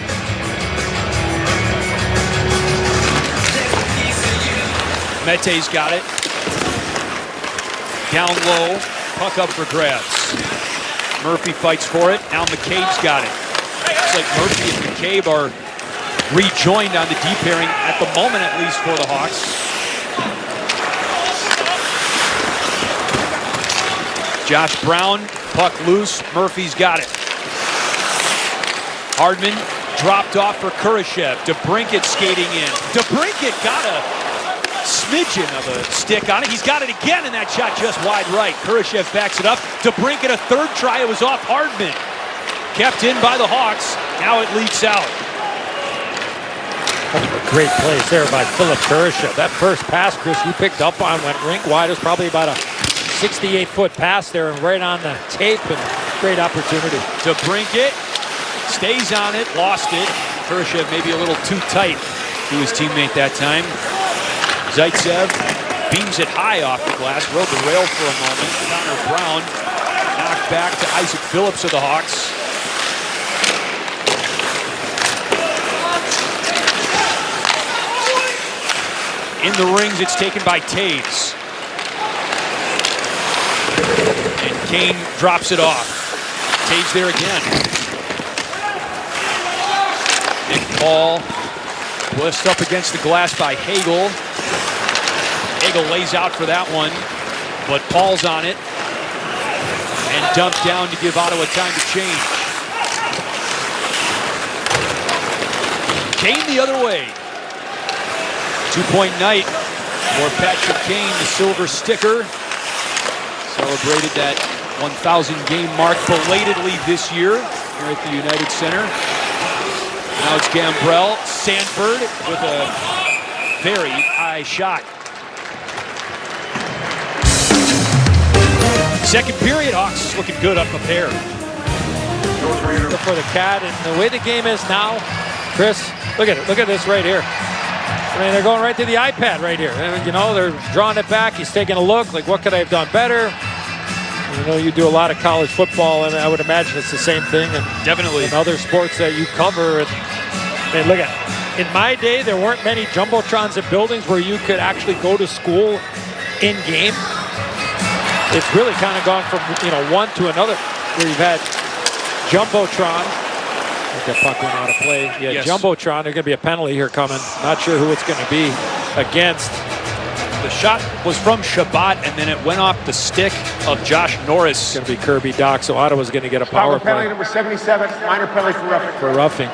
Mete's got it. Down low, puck up for grabs. Murphy fights for it. Now McCabe's got it. Looks like Murphy and McCabe are rejoined on the D pairing at the moment, at least for the Hawks. Josh Brown, puck loose. Murphy's got it. Hardman dropped off for Kurashev. DeBrincat skating in. DeBrincat got a smidgen of a stick on it. He's got it again, and that shot just wide right. Kurashev backs it up. DeBrincat a third try. It was off Hardman. Kept in by the Hawks. Now it leaks out. Great plays there by Philip Kurashev. That first pass, Chris, you picked up on, went rink wide. It was probably about a 68-foot pass there and right on the tape, and great opportunity. DeBrincat stays on it, lost it. Kurashev maybe a little too tight to his teammate that time. Zaitsev beams it high off the glass, rode the rail for a moment. Connor Brown knocked back to Isaac Phillips of the Hawks. In the rings, it's taken by Taves. And Kane drops it off. Taves there again. Nick Paul whisked up against the glass by Hagel. Hagel lays out for that one, but Paul's on it. And dumped down to give Ottawa time to change. Kane the other way. 2-point night for Patrick Kane, the silver sticker. Celebrated that 1,000 game mark belatedly this year here at the United Center. Now it's Gambrell. Sanford with a very high shot. Second period, Hawks looking good up a pair. For the Cat, and the way the game is now, Chris, look at it. Look at this right here. I mean, they're going right to the iPad right here. You know, they're drawing it back. He's taking a look, like, what could I have done better? You know, you do a lot of college football, and I would imagine it's the same thing. And definitely in other sports that you cover. And, man, look at it. In my day, there weren't many jumbotrons in buildings where you could actually go to school in game. It's really kind of gone from, you know, one to another, where you've had jumbotron. I think that puck went out of play. Yeah, yes. Jumbotron, there's going to be a penalty here coming. Not sure who it's going to be against. The shot was from Shabbat, and then it went off the stick of Josh Norris. It's going to be Kirby Doc, so Ottawa's going to get a power play. Penalty number 77, minor penalty for roughing. For roughing.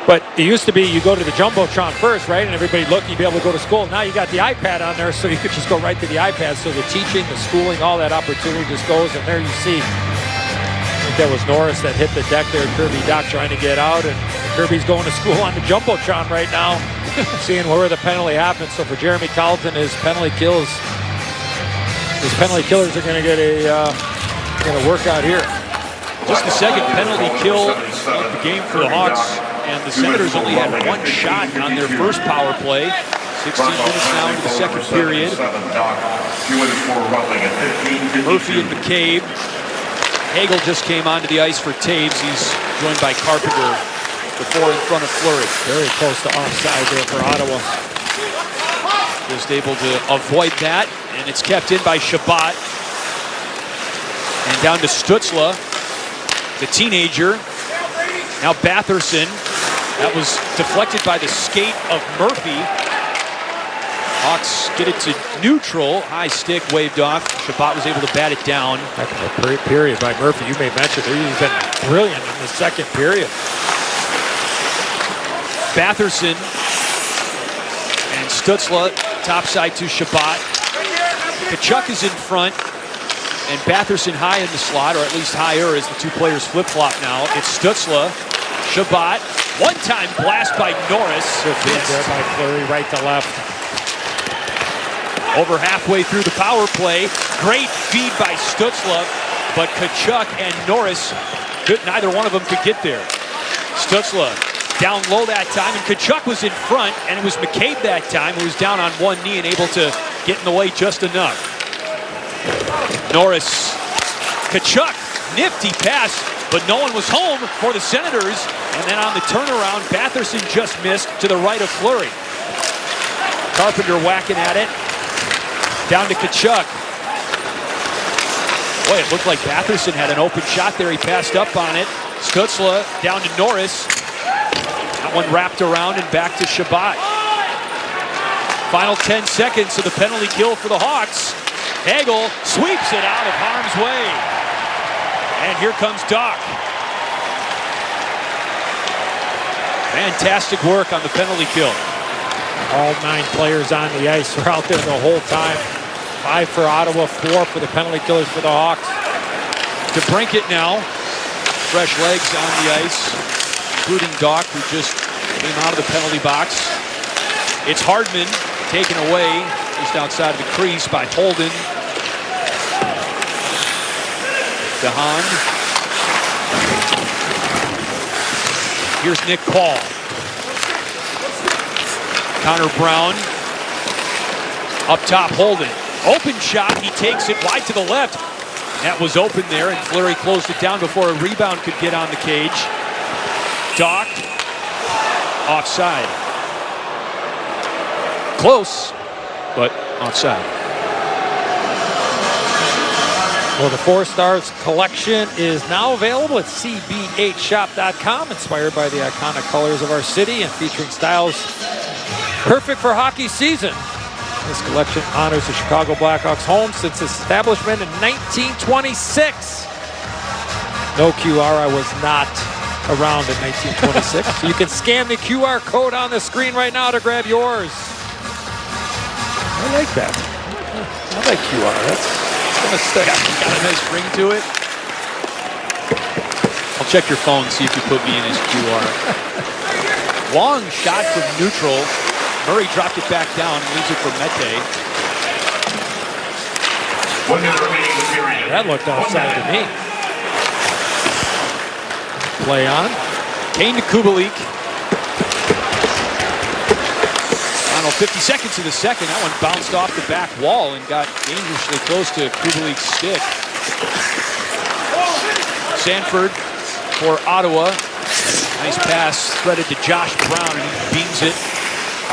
But it used to be you go to the Jumbotron first, right? And everybody look, you'd be able to go to school. Now you got the iPad on there, so you could just go right to the iPad. So the teaching, the schooling, all that opportunity just goes, and there you see. I think that was Norris that hit the deck there. Kirby Doc trying to get out, and Kirby's going to school on the Jumbotron right now, seeing where the penalty happens. So for Jeremy Colleton, his penalty killers are going to get a workout here. Just the second penalty kill of the game for the Hawks, and the Senators only had one shot on their first power play. 16 minutes now into the second period. Murphy and McCabe. Hagel just came onto the ice for Taves. He's joined by Carpenter before in front of Fleury. Very close to offside there for Ottawa. Just able to avoid that, and it's kept in by Shabbat. And down to Stützle, the teenager. Now Batherson. That was deflected by the skate of Murphy. Hawks get it to neutral. High stick waved off. Shabbat was able to bat it down. Heck of a period by Murphy. You may mention he's been brilliant in the second period. Batherson and Stützle topside to Shabbat. Tkachuk is in front, and Batherson high in the slot, or at least higher as the two players flip-flop now. It's Stützle, Shabbat. One-time blast by Norris. Good feed there by Fleury, right to left. Over halfway through the power play. Great feed by Stützle, but Tkachuk and Norris, neither one of them could get there. Stützle down low that time, and Tkachuk was in front, and it was McCabe that time who was down on one knee and able to get in the way just enough. Norris, Tkachuk, nifty pass, but no one was home for the Senators. And then on the turnaround, Batherson just missed to the right of Fleury. Carpenter whacking at it. Down to Tkachuk. Boy, it looked like Batherson had an open shot there. He passed up on it. Stützle down to Norris. That one wrapped around and back to Shabbat. Final 10 seconds of the penalty kill for the Hawks. Hagel sweeps it out of harm's way. And here comes Doc. Fantastic work on the penalty kill. All 9 players on the ice were out there the whole time. 5 for Ottawa, 4 for the penalty killers for the Hawks. DeBrincat now, fresh legs on the ice, including Doc, who just came out of the penalty box. It's Hardman taken away just outside of the crease by Holden. DeHaan. Here's Nick Paul. Connor Brown. Up top, Holden. Open shot, he takes it wide to the left. That was open there, and Fleury closed it down before a rebound could get on the cage. Doc, offside. Close, but offside. Well, the 4 Stars collection is now available at cbhshop.com, inspired by the iconic colors of our city and featuring styles perfect for hockey season. This collection honors the Chicago Blackhawks home since its establishment in 1926. No QR, I was not around in 1926. So you can scan the QR code on the screen right now to grab yours. I like that. I like QR. That's gonna stay. Got a nice ring to it. I'll check your phone, see if you put me in as QR. Long shot from neutral. Murray dropped it back down, leaves it for Mete. 1 minute remaining in the period. That looked offside to me. Play on. Kane to Kubalik. Final 50 seconds of the second. That one bounced off the back wall and got dangerously close to Kubalik's stick. Sanford for Ottawa. Nice pass threaded to Josh Brown, and he beams it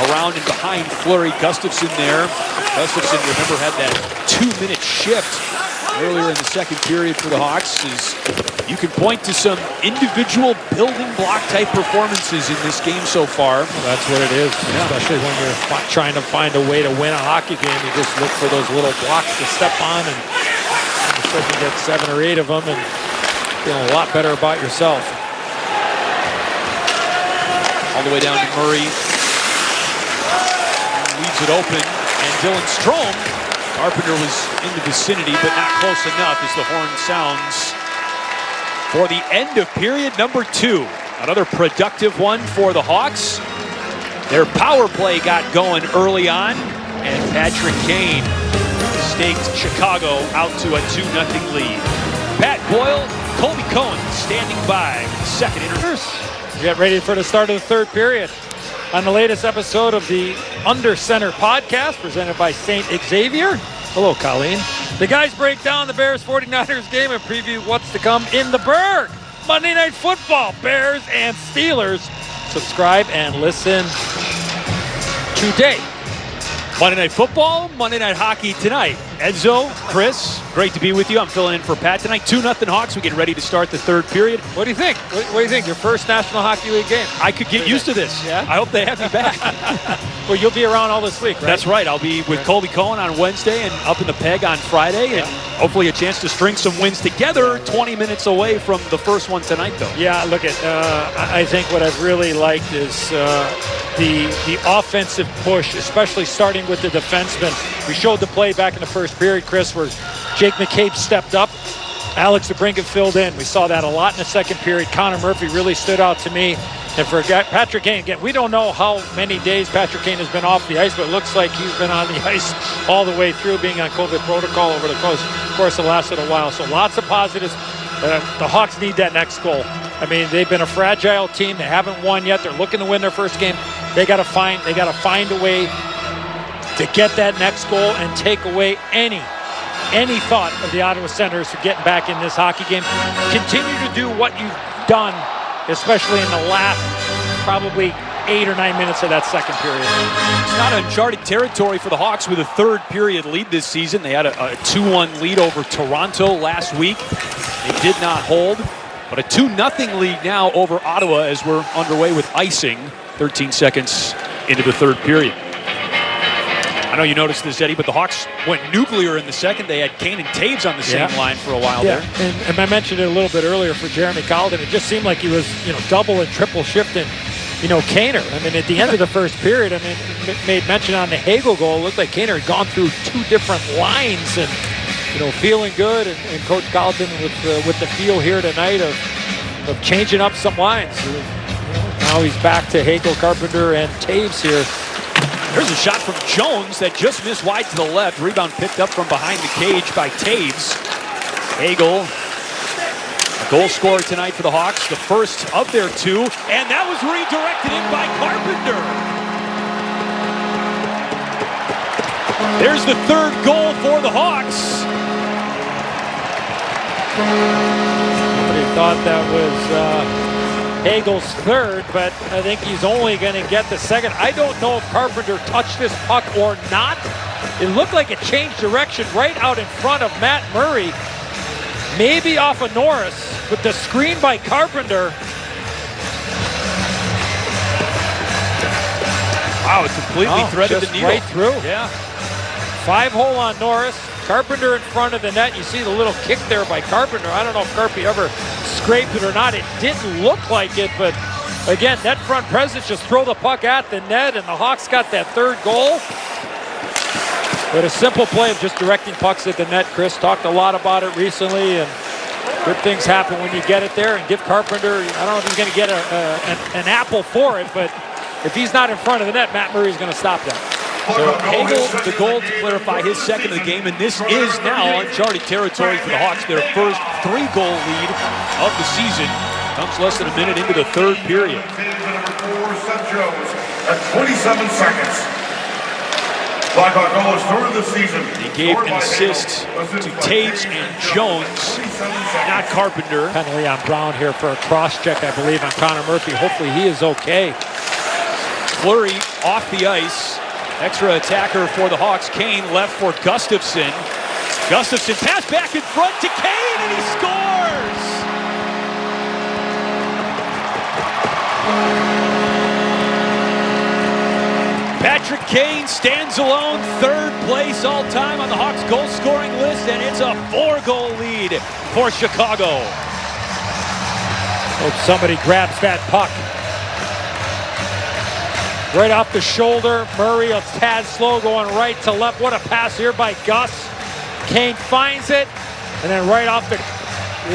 around and behind Fleury. Gustafsson there. Gustafsson, remember, had that 2-minute shift earlier in the second period for the Hawks. You can point to some individual building block type performances in this game so far. Well, that's what it is, especially when you're trying to find a way to win a hockey game. You just look for those little blocks to step on, and you start to get 7 or 8 of them and feel a lot better about yourself. All the way down to Murray. Leaves it open, and Dylan Strome. Carpenter was in the vicinity, but not close enough as the horn sounds for the end of period number 2. Another productive one for the Hawks. Their power play got going early on, and Patrick Kane staked Chicago out to a 2-0 lead. Pat Boyle, Colby Cohen standing by with the second interview. Get ready for the start of the third period. On the latest episode of the Under Center podcast presented by St. Xavier. Hello, Colleen. The guys break down the Bears 49ers game and preview what's to come in the Berg. Monday Night Football, Bears and Steelers. Subscribe and listen today. Monday Night Football, Monday Night Hockey tonight. Edzo, Chris, great to be with you. I'm filling in for Pat tonight. 2-0 Hawks. We get ready to start the third period. What do you think? What do you think? Your first National Hockey League game? I could get used to this. Yeah? I hope they have me back. Well, you'll be around all this week, right? That's right. I'll be with Colby Cohen on Wednesday and up in the Peg on Friday, and hopefully a chance to string some wins together. 20 minutes away from the first one tonight, though. Yeah, look at. I think what I've really liked is the offensive push, especially starting with the defensemen. We showed the play back in the first period, Chris, where Jake McCabe stepped up. Alex DeBrincat filled in. We saw that a lot in the second period. Connor Murphy really stood out to me. And for Patrick Kane, again, we don't know how many days Patrick Kane has been off the ice, but it looks like he's been on the ice all the way through, being on COVID protocol over the course of the last little while. So lots of positives. The Hawks need that next goal. I mean, they've been a fragile team. They haven't won yet. They're looking to win their first game. They got to find a way to get that next goal and take away any thought of the Ottawa Senators for getting back in this hockey game. Continue to do what you've done, especially in the last probably 8 or 9 minutes of that second period. It's not uncharted territory for the Hawks with a third period lead this season. They had a 2-1 lead over Toronto last week. They did not hold, but a 2-0 lead now over Ottawa as we're underway with icing 13 seconds into the third period. I know you noticed this, Eddie, but the Hawks went nuclear in the second. They had Kane and Taves on the same line for a while there. And I mentioned it a little bit earlier for Jeremy Colliton. It just seemed like he was, double and triple shifting you know, Kaner. I mean, at the end of the first period, I mean, made mention on the Hagel goal. It looked like Kaner had gone through 2 different lines and, you know, feeling good. And Coach Colleton with the feel here tonight of changing up some lines. Now he's back to Hagel, Carpenter, and Taves here. There's a shot from Jones that just missed wide to the left. Rebound picked up from behind the cage by Taves. Hagel, a goal scorer tonight for the Hawks, the first of their 2, and that was redirected in by Carpenter. There's the 3rd goal for the Hawks. Somebody thought that was Hagel's 3rd, but I think he's only going to get the 2nd. I don't know if Carpenter touched this puck or not. It looked like it changed direction right out in front of Matt Murray. Maybe off of Norris, but the screen by Carpenter. Wow, it completely threaded the needle. Right through. Yeah. 5-hole on Norris. Carpenter in front of the net. You see the little kick there by Carpenter. I don't know if Carpy ever scraped it or not. It didn't look like it, but again, net front presence, just throw the puck at the net, and the Hawks got that 3rd goal. But a simple play of just directing pucks at the net. Chris talked a lot about it recently, and good things happen when you get it there. And give Carpenter, I don't know if he's going to get an apple for it, but if he's not in front of the net, Matt Murray's going to stop that. So Hagel, the goal to clarify his 2nd of the game, and this is now uncharted territory for the Hawks. Their first 3-goal lead of the season comes less than a minute into the 3rd period. At 27 seconds. Blackhawk goal started the season. He gave an assist to Taves and Jones, not Carpenter. Penalty on Brown here for a cross-check, I believe, on Connor Murphy. Hopefully he is okay. Fleury off the ice. Extra attacker for the Hawks. Kane left for Gustafsson. Gustafsson pass back in front to Kane, and he scores! Patrick Kane stands alone, 3rd place all-time on the Hawks goal-scoring list, and it's a 4-goal lead for Chicago. Hope somebody grabs that puck. Right off the shoulder, Murray a tad slow going right to left. What a pass here by Gus. Kane finds it, and then right off the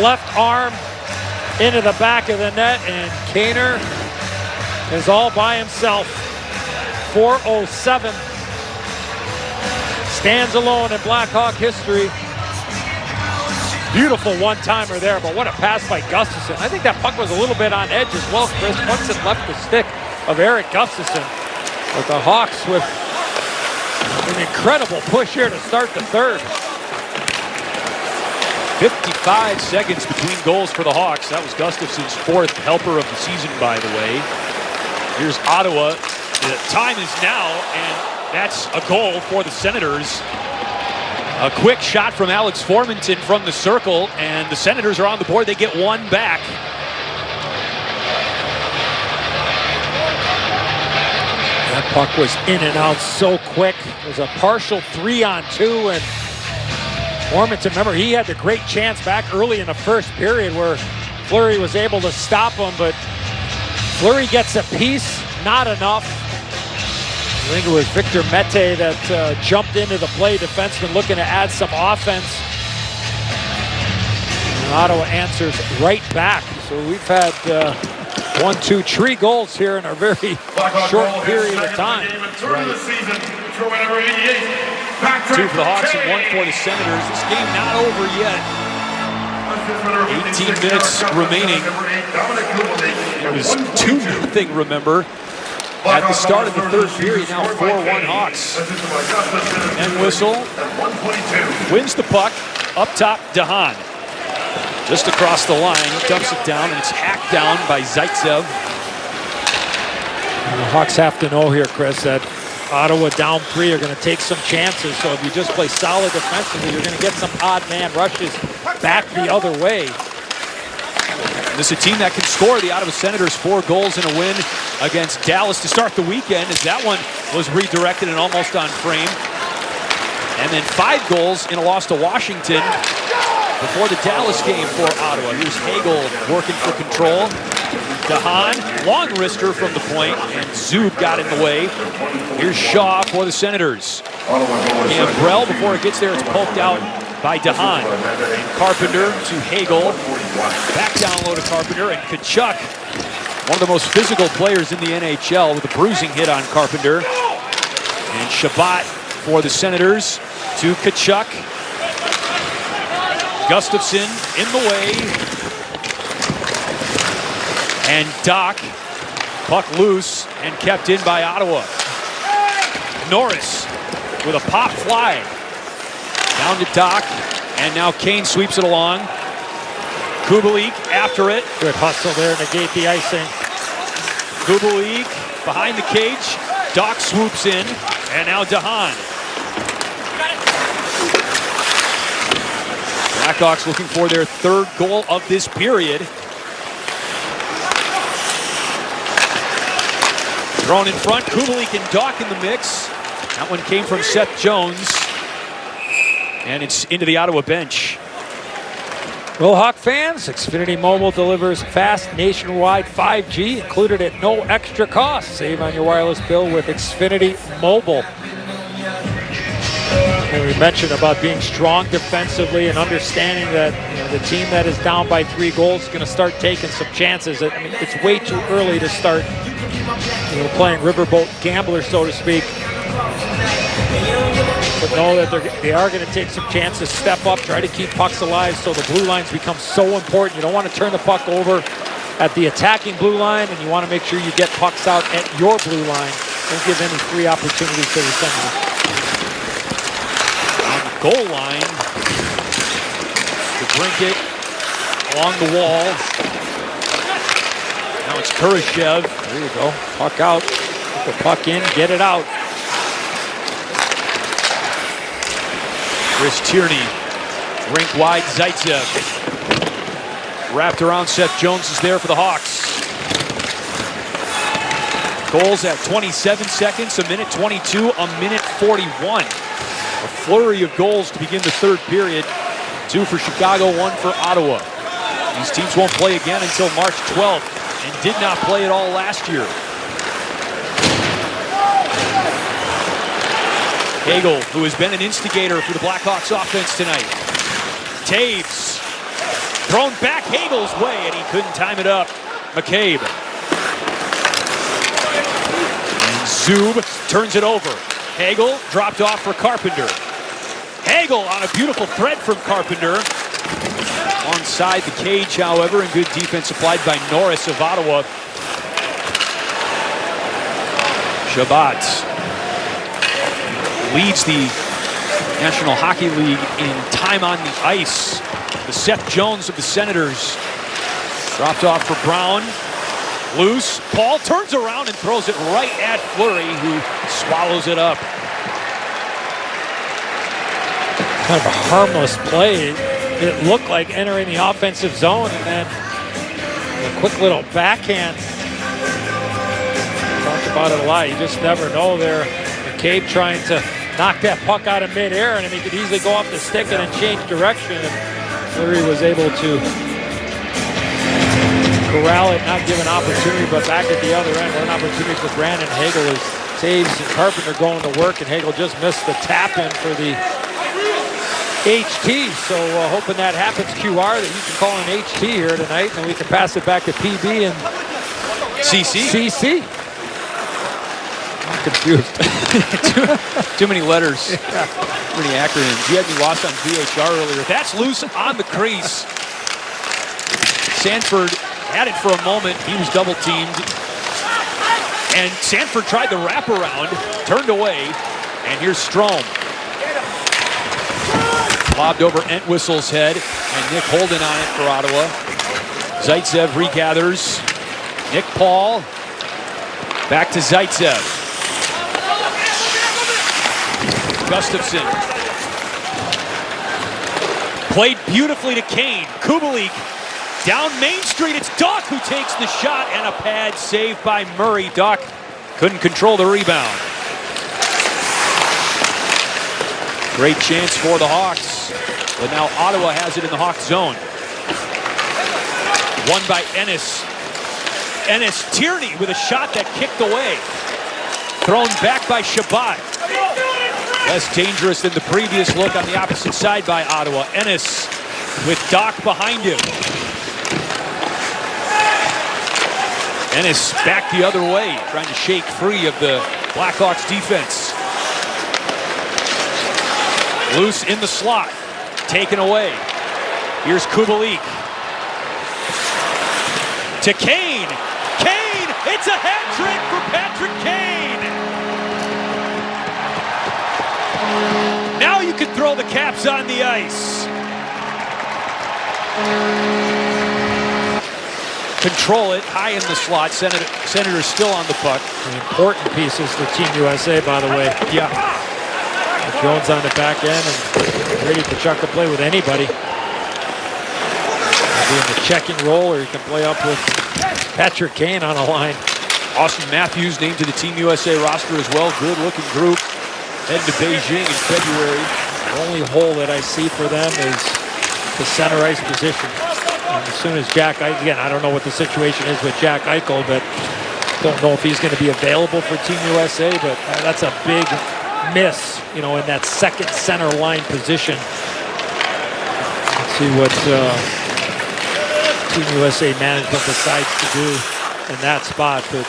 left arm into the back of the net, and Kaner is all by himself. 4:07. Stands alone in Blackhawk history. Beautiful one-timer there, but what a pass by Gustafsson. I think that puck was a little bit on edge as well, Chris, once it left the stick of Eric Gustafsson. But the Hawks with an incredible push here to start the 3rd. 55 seconds between goals for the Hawks. That was Gustafsson's 4th helper of the season, by the way. Here's Ottawa. The time is now, and that's a goal for the Senators. A quick shot from Alex Formanton from the circle, and the Senators are on the board. They get 1 back. That puck was in and out so quick. It was a partial 3-on-2, and Formanton, remember, he had the great chance back early in the first period where Fleury was able to stop him, but Fleury gets a piece, not enough. I think it was Victor Mete that jumped into the play, defenseman looking to add some offense. And Ottawa answers right back. So we've had 1, 2, 3 goals here in a very short period of time. Right. 2 for the Hawks and 1 for the Senators. This game not over yet. 18 minutes remaining. It was 2-0, remember, at the start of the 3rd period. Now 4-1 Hawks. And whistle. Wins the puck. Up top, DeHaan. Just across the line. He dumps it down, and it's hacked down by Zaitsev. And the Hawks have to know here, Chris, that Ottawa down 3 are going to take some chances. So if you just play solid defensively, you're going to get some odd man rushes back the other way. This is a team that can score. The Ottawa Senators 4 goals in a win against Dallas to start the weekend, as that one was redirected and almost on frame. And then 5 goals in a loss to Washington before the Dallas game for Ottawa. Here's Hagel working for control. DeHaan, long wrister from the point, and Zub got in the way. Here's Shaw for the Senators. Gambrell, before it gets there, it's poked out by DeHaan. And Carpenter to Hagel. Back down low to Carpenter, and Tkachuk, one of the most physical players in the NHL, with a bruising hit on Carpenter. And Shabbat for the Senators to Tkachuk. Gustafsson in the way. And Doc, puck loose and kept in by Ottawa. Norris with a pop fly. Down to Doc, and now Kane sweeps it along. Kubalik after it. Good hustle there, negate the icing. Kubalik behind the cage. Doc swoops in, and now DeHaan. Blackhawks looking for their third goal of this period. Thrown in front, Kubalik and Doc in the mix. That one came from Seth Jones. And it's into the Ottawa bench. Well, Hawk fans, Xfinity Mobile delivers fast nationwide 5G, included at no extra cost. Save on your wireless bill with Xfinity Mobile. And we mentioned about being strong defensively and understanding that the team that is down by 3 goals is going to start taking some chances. I mean, it's way too early to start playing riverboat gambler, so to speak. But know that they are going to take some chances, step up, try to keep pucks alive, so the blue lines become so important. You don't want to turn the puck over at the attacking blue line, and you want to make sure you get pucks out at your blue line. Don't give any free opportunities to the center. On the goal line, to drink it along the wall. Now it's Kurashev. There you go. Puck out. Put the puck in, get it out. Chris Tierney, rink wide, Zaitsev. Wrapped around Seth Jones is there for the Hawks. Goals at 27 seconds, a minute 22, a minute 41. A flurry of goals to begin the third period. 2 for Chicago, 1 for Ottawa. These teams won't play again until March 12th and did not play at all last year. Hagel, who has been an instigator for the Blackhawks offense tonight. Taves, thrown back Hagel's way, and he couldn't time it up. McCabe. And Zub turns it over. Hagel dropped off for Carpenter. Hagel on a beautiful thread from Carpenter. Onside the cage, however, and good defense applied by Norris of Ottawa. Shabbat leads the National Hockey League in time on the ice. The Seth Jones of the Senators. Dropped off for Brown. Loose. Paul turns around and throws it right at Fleury, who swallows it up. Kind of a harmless play. It looked like entering the offensive zone, and then a quick little backhand. Talked about it a lot. You just never know there. McCabe trying to knock that puck out of midair, and he could easily go off the stick and then change direction. And Fleury was able to corral it, not give an opportunity, but back at the other end, one opportunity for Brandon Hagel as Taves and Carpenter going to work, and Hagel just missed the tap-in for the HT. So hoping that happens, QR, that you can call an HT here tonight, and we can pass it back to PB and CC. I'm confused. Too many letters. Yeah. Too many acronyms. You had me lost on VHR earlier. That's loose on the crease. Sanford had it for a moment. He was double teamed. And Sanford tried the wraparound, turned away, and here's Strome. Lobbed over Entwistle's head, and Nick Holden on it for Ottawa. Zaitsev regathers. Nick Paul. Back to Zaitsev. Gustafsson. Played beautifully to Kane. Kubalik down Main Street. It's Doc who takes the shot, and a pad saved by Murray. Doc couldn't control the rebound. Great chance for the Hawks, but now Ottawa has it in the Hawks zone. Won by Ennis. Ennis Tierney with a shot that kicked away. Thrown back by Shabbat. Less dangerous than the previous look on the opposite side by Ottawa. Ennis with Doc behind him. Ennis back the other way, trying to shake free of the Blackhawks defense. Loose in the slot, taken away. Here's Kubalik. To Kane. Kane! It's a hat trick for Patrick Kane! Now you can throw the Caps on the ice. Control it, high in the slot. Senator's still on the puck. The important pieces for Team USA, by the way. Yeah. Jones on the back end and ready to chuck the play with anybody. Be in the checking role, or you can play up with Patrick Kane on a line. Austin Matthews named to the Team USA roster as well. Good looking group. Heading to Beijing in February. The only hole that I see for them is the center ice position. And as soon as Jack, again, I don't know what the situation is with Jack Eichel, but don't know if he's going to be available for Team USA, but that's a big miss, in that second center line position. Let's see what Team USA management decides to do in that spot. But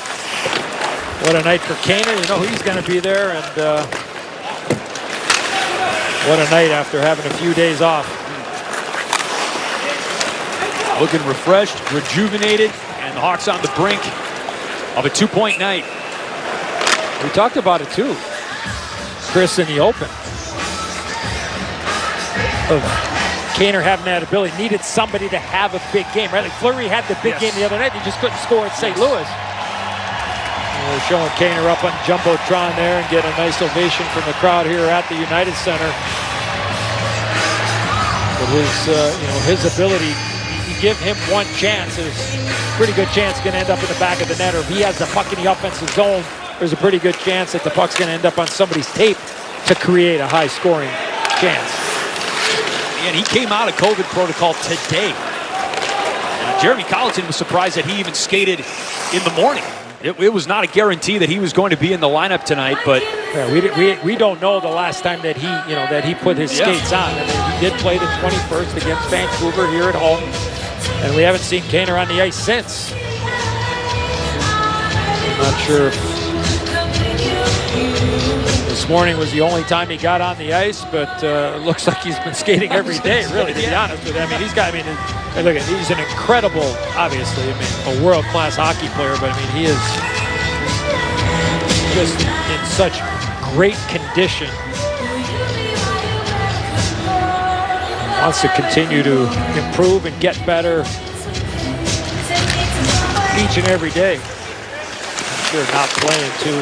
what a night for Kaner. He's going to be there, and what a night after having a few days off. Looking refreshed, rejuvenated, and the Hawks on the brink of a 2-point night. We talked about it too, Chris, in the open. Of Kaner having that ability, needed somebody to have a big game, right? Like Fleury had the big game the other night, he just couldn't score at St. Louis. We're showing Kaner up on Jumbotron there and get a nice ovation from the crowd here at the United Center. But his ability, you give him one chance, there's a pretty good chance going to end up in the back of the net, or if he has the puck in the offensive zone, there's a pretty good chance that the puck's going to end up on somebody's tape to create a high-scoring chance. And he came out of COVID protocol today. And Jeremy Colleton was surprised that he even skated in the morning. It was not a guarantee that he was going to be in the lineup tonight, but yeah, we don't know the last time that he put his skates on. I mean, he did play the 21st against Vancouver here at home, and we haven't seen Kaner on the ice since. I'm not sure if this morning was the only time he got on the ice, but it looks like he's been skating every day, really, to be honest with you. I mean, look, he's an incredible, obviously, a world-class hockey player, but he is just in such great condition. He wants to continue to improve and get better each and every day. I'm sure not playing too,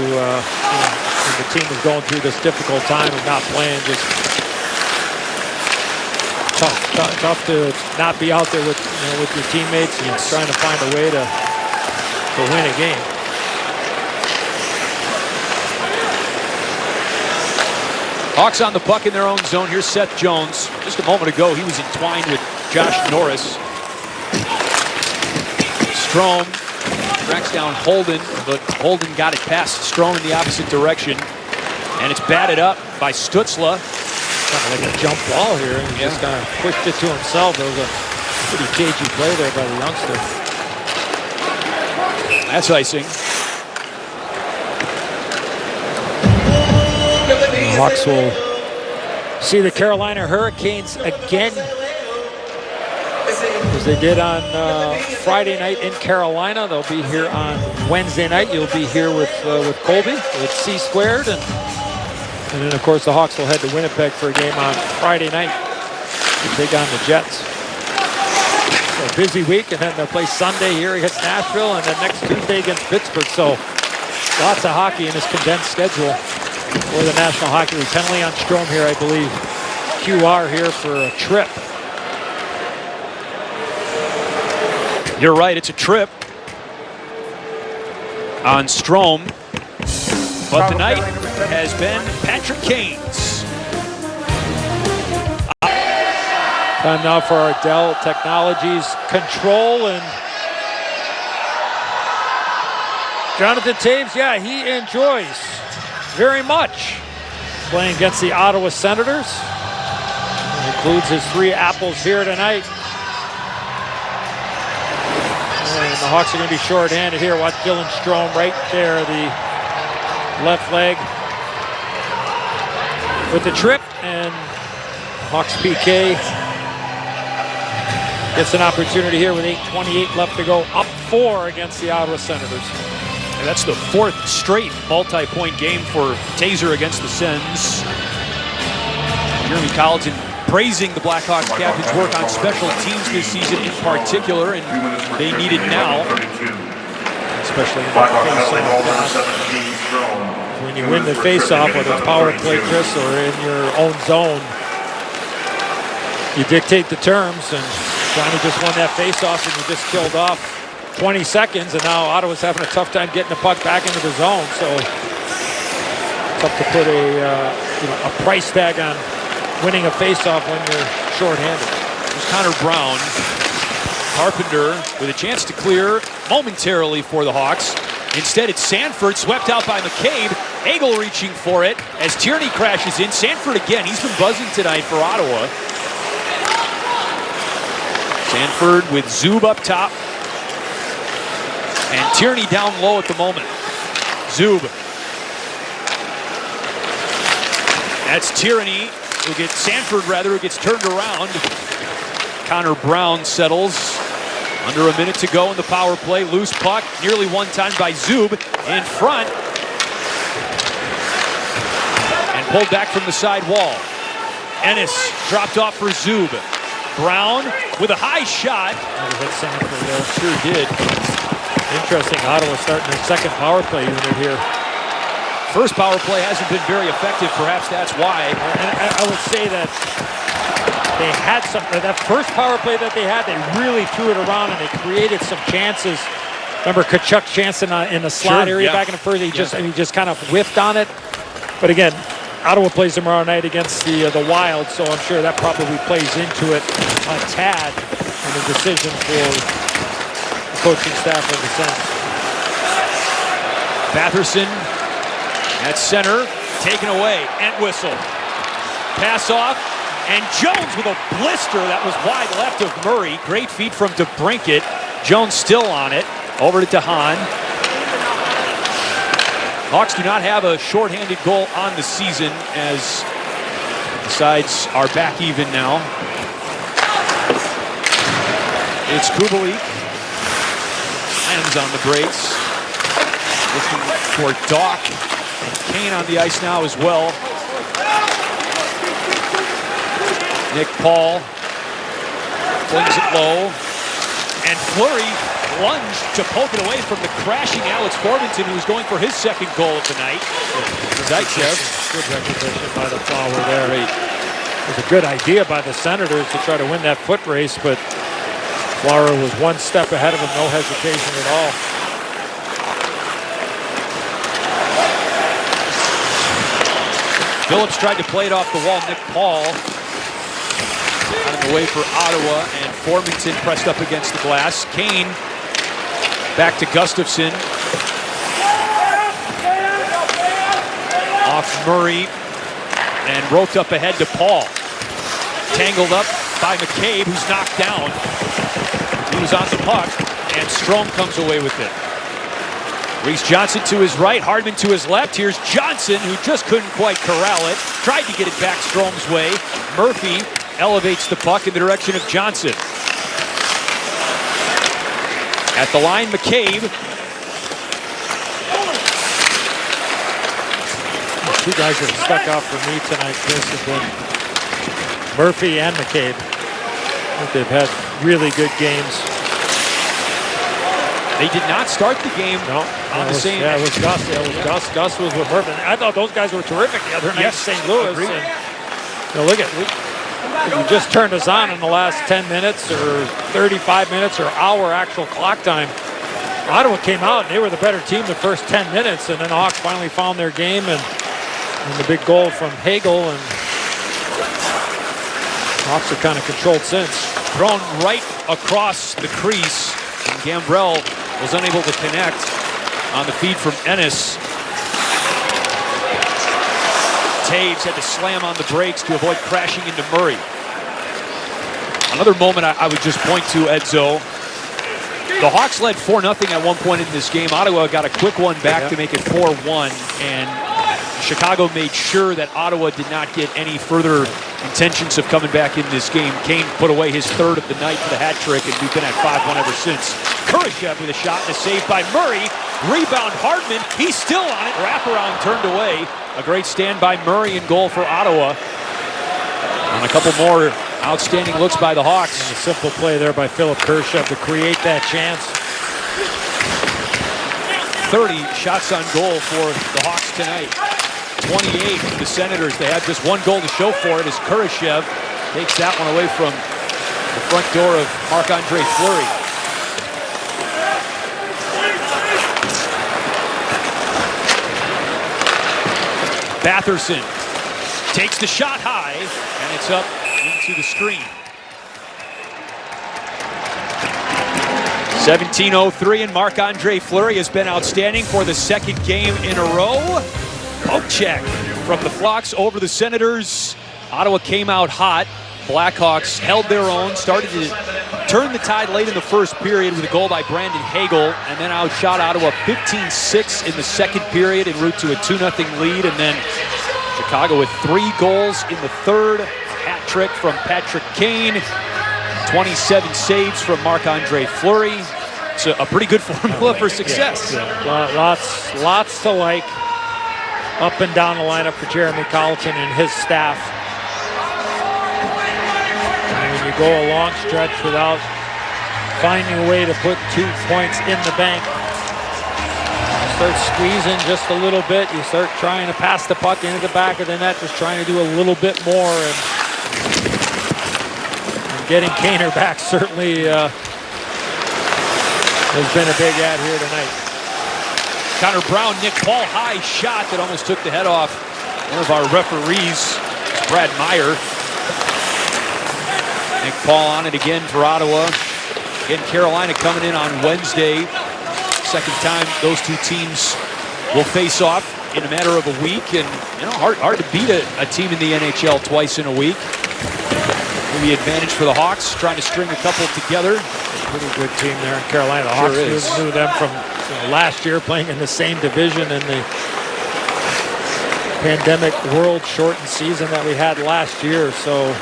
when the team is going through this difficult time and not playing, just tough to not be out there with your teammates and trying to find a way to win a game. Hawks on the puck in their own zone. Here's Seth Jones. Just a moment ago, he was entwined with Josh Norris. Strome tracks down Holden, but Holden got it past Strome in the opposite direction. And it's batted up by Stützle. Kind of like a jump ball here, and he just kind of pushed it to himself. It was a pretty cagey play there by the youngster. That's icing. The Hawks will see the Carolina Hurricanes again, as they did on Friday night in Carolina. They'll be here on Wednesday night. You'll be here with Colby, with C Squared, and then of course the Hawks will head to Winnipeg for a game on Friday night to take on the Jets. So a busy week, and then they'll play Sunday here against Nashville, and then next Tuesday against Pittsburgh. So lots of hockey in this condensed schedule for the National Hockey League. Penalty on Strome here, I believe. QR here for a trip. You're right, it's a trip on Strome. But the night has been Patrick Kane's. Time now for our Dell Technologies control, and Jonathan Taves, yeah, he enjoys very much playing against the Ottawa Senators. He includes his 3 apples here tonight. And the Hawks are going to be short-handed here. Watch Dylan Strome right there, the left leg with the trip, and Hawks PK gets an opportunity here with 8:28 left to go, up 4 against the Ottawa Senators. And that's the 4th straight multi-point game for Taser against the Sens. Jeremy Colliton praising the Blackhawks captain's work on special teams this season in particular, and they need it now. Especially in the face-off. When you win the face-off, whether it's power play, Chris, or in your own zone, you dictate the terms, and Johnny just won that face-off, and you just killed off 20 seconds, and now Ottawa's having a tough time getting the puck back into the zone, so tough to put a price tag on winning a face-off when you're shorthanded. There's Connor Brown. Carpenter with a chance to clear momentarily for the Hawks. Instead, it's Sanford, swept out by McCabe. Hagel reaching for it as Tierney crashes in. Sanford again, he's been buzzing tonight for Ottawa. Sanford with Zub up top. And Tierney down low at the moment. Zub. That's Tierney, who gets Sanford who gets turned around. Connor Brown settles. Under a minute to go in the power play. Loose puck, nearly one-timed by Zub in front. And pulled back from the side wall. Ennis dropped off for Zub. Brown with a high shot. Hit Sanford there. Sure did. Interesting, Ottawa starting their second power play unit here. First power play hasn't been very effective. Perhaps that's why. And I would say that they had that first power play that they had, they really threw it around and they created some chances. Remember Kachuk's chance in the slot area back in the first, he just kind of whiffed on it. But again, Ottawa plays tomorrow night against the Wild, so I'm sure that probably plays into it a tad in the decision for the coaching staff of the Sens. Batherson at center, taken away. Entwistle. Pass off. And Jones with a blister that was wide left of Murray. Great feed from DeBrincat. Jones still on it. Over to DeHaan. Hawks do not have a shorthanded goal on the season, as the sides are back even now. It's Kubalik. Hands on the brakes. Looking for Doc. And Kane on the ice now as well. Nick Paul flings it low, and Fleury lunged to poke it away from the crashing Alex Formanton, who was going for his second goal of the night. Zaitsev. Good recognition by the Flower there. It was a good idea by the Senators to try to win that foot race, but Flower was one step ahead of him, no hesitation at all. Phillips tried to play it off the wall. Nick Paul out of the way for Ottawa, and Formanton pressed up against the glass. Kane back to Gustafsson. Off Murray and roped up ahead to Paul. Tangled up by McCabe, who's knocked down. He was on the puck, and Strome comes away with it. Reese Johnson to his right, Hardman to his left. Here's Johnson, who just couldn't quite corral it. Tried to get it back Strome's way. Murphy elevates the puck in the direction of Johnson. At the line, McCabe. The two guys that have stuck out for me tonight, Chris, have been Murphy and McCabe. I think they've had really good games. They did not start the game on the same. Yeah, it was Gus. Yeah, it was Gus. Gus was with Murphy. I thought those guys were terrific the other night in St. Louis. And, look at we just turned us on in the last 10 minutes or 35 minutes or hour actual clock time. Ottawa came out and they were the better team the first 10 minutes, and then the Hawks finally found their game and the big goal from Hagel, and Hawks are kind of controlled since. Thrown right across the crease, and Gambrell was unable to connect. on the feed from Ennis. Taves had to slam on the brakes to avoid crashing into Murray. Another moment I would just point to, Edzo. The Hawks led 4-0 at one point in this game. Ottawa got a quick one back to make it 4-1, and Chicago made sure that Ottawa did not get any further intentions of coming back in this game. Kane put away his third of the night for the hat trick, and we've been at 5-1 ever since. Kurashev with a shot and a save by Murray. Rebound Hardman, he's still on it. Wraparound turned away. A great stand by Murray in goal for Ottawa. On a couple more outstanding looks by the Hawks. And a simple play there by Philip Kurashev to create that chance. 30 shots on goal for the Hawks tonight. 28 for the Senators. They have just one goal to show for it as Kurashev takes that one away from the front door of Marc-Andre Fleury. Batherson takes the shot high, and it's up into the screen. 17:03, and Marc-Andre Fleury has been outstanding for the second game in a row. Poke check from the Flocks over the Senators. Ottawa came out hot. Blackhawks held their own, started to turn the tide late in the first period with a goal by Brandon Hagel, and then outshot Ottawa 15-6 in the second period en route to a 2-0 lead, and then Chicago with 3 goals in the third. Hat trick from Patrick Kane. 27 saves from Marc-Andre Fleury. It's a pretty good formula for success. Lots to like up and down the lineup for Jeremy Colleton and his staff. And when you go a long stretch without finding a way to put 2 points in the bank, you start squeezing just a little bit. You start trying to pass the puck into the back of the net, just trying to do a little bit more. And getting Kaner back certainly has been a big add here tonight. Connor Brown, Nick Paul, high shot that almost took the head off one of our referees, Brad Meyer. Nick Paul on it again for Ottawa. Again, Carolina coming in on Wednesday. Second time those two teams will face off in a matter of a week, and hard to beat a team in the NHL twice in a week. Maybe advantage for the Hawks, trying to string a couple together. Pretty good team there in Carolina. The Hawks knew them from last year, playing in the same division in the pandemic world shortened season that we had last year. So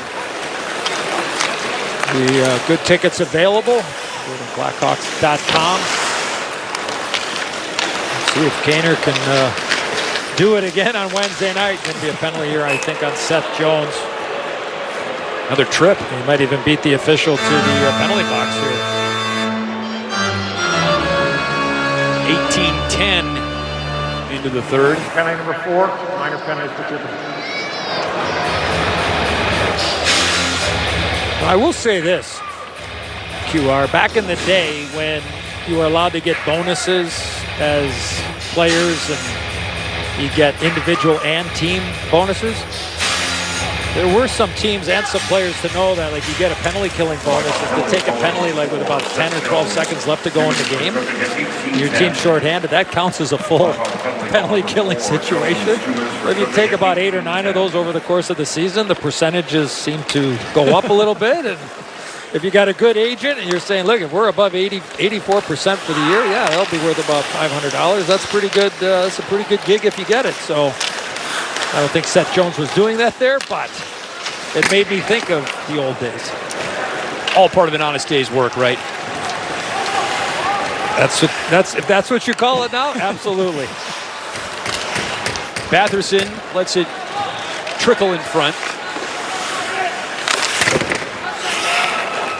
the good tickets available. Go to Blackhawks.com. Let's see if Kaner can do it again on Wednesday night. Going to be a penalty here, I think, on Seth Jones. Another trip. He might even beat the official to the penalty box here. 18-10 into the third. Penalty number 4, minor penalty for Tippett. I will say this, QR, back in the day when you were allowed to get bonuses as players and you get individual and team bonuses, there were some teams and some players to know that, like, you get a penalty killing bonus if to take a penalty like with about 10 or 12 seconds left to go in the game. Your team's shorthanded. That counts as a full penalty killing situation. If you take about 8 or 9 of those over the course of the season, the percentages seem to go up a little bit. And if you got a good agent and you're saying, look, if we're above 84% for the year, yeah, that'll be worth about $500. That's pretty good. That's a pretty good gig if you get it. So I don't think Seth Jones was doing that there, but it made me think of the old days. All part of an honest day's work, right? If that's what you call it now, absolutely. Batherson lets it trickle in front.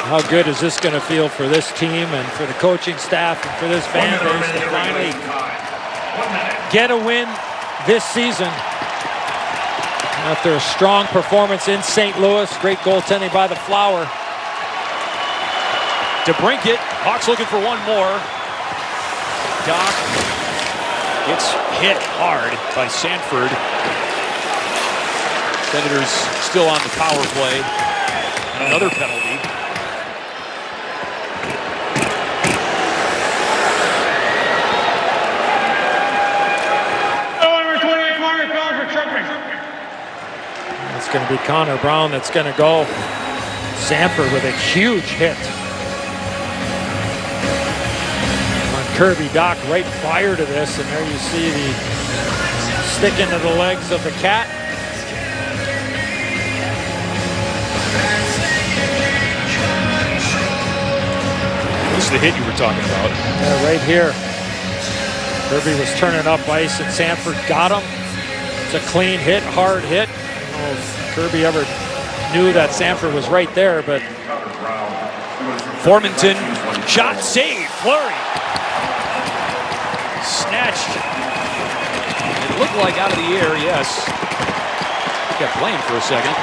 How good is this going to feel for this team and for the coaching staff and for this fan base to finally get a win this season? After a strong performance in St. Louis, great goaltending by the Flower. DeBrincat, Hawks looking for one more. Doc gets hit hard by Sanford. Senators still on the power play. And another penalty. It's going to be Connor Brown that's going to go. Sanford with a huge hit on Kirby Doc right prior to this, and there you see the stick into the legs of the Cat. This is the hit you were talking about. Yeah, right here. Kirby was turning up ice, and Sanford got him. It's a clean hit, hard hit. I don't know if Kirby ever knew that Sanford was right there, but Formanton, shot, save, Fleury. Snatched. It looked like out of the air, yes. Kept playing for a second.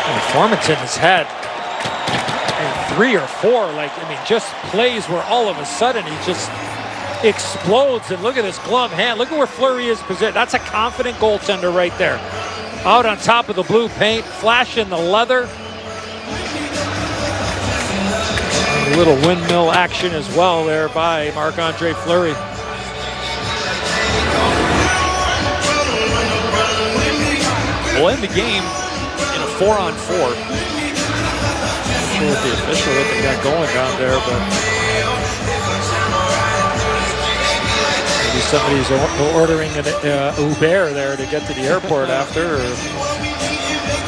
And Formanton has had 3 or 4, just plays where all of a sudden he just explodes. And look at this glove hand. Look at where Fleury is positioned. That's a confident goaltender right there. Out on top of the blue paint, flashing the leather. A little windmill action as well there by Marc-Andre Fleury. We'll end the game in a 4-on-4. Not sure what the official what they got going down there, but maybe somebody's ordering an Uber there to get to the airport after. Or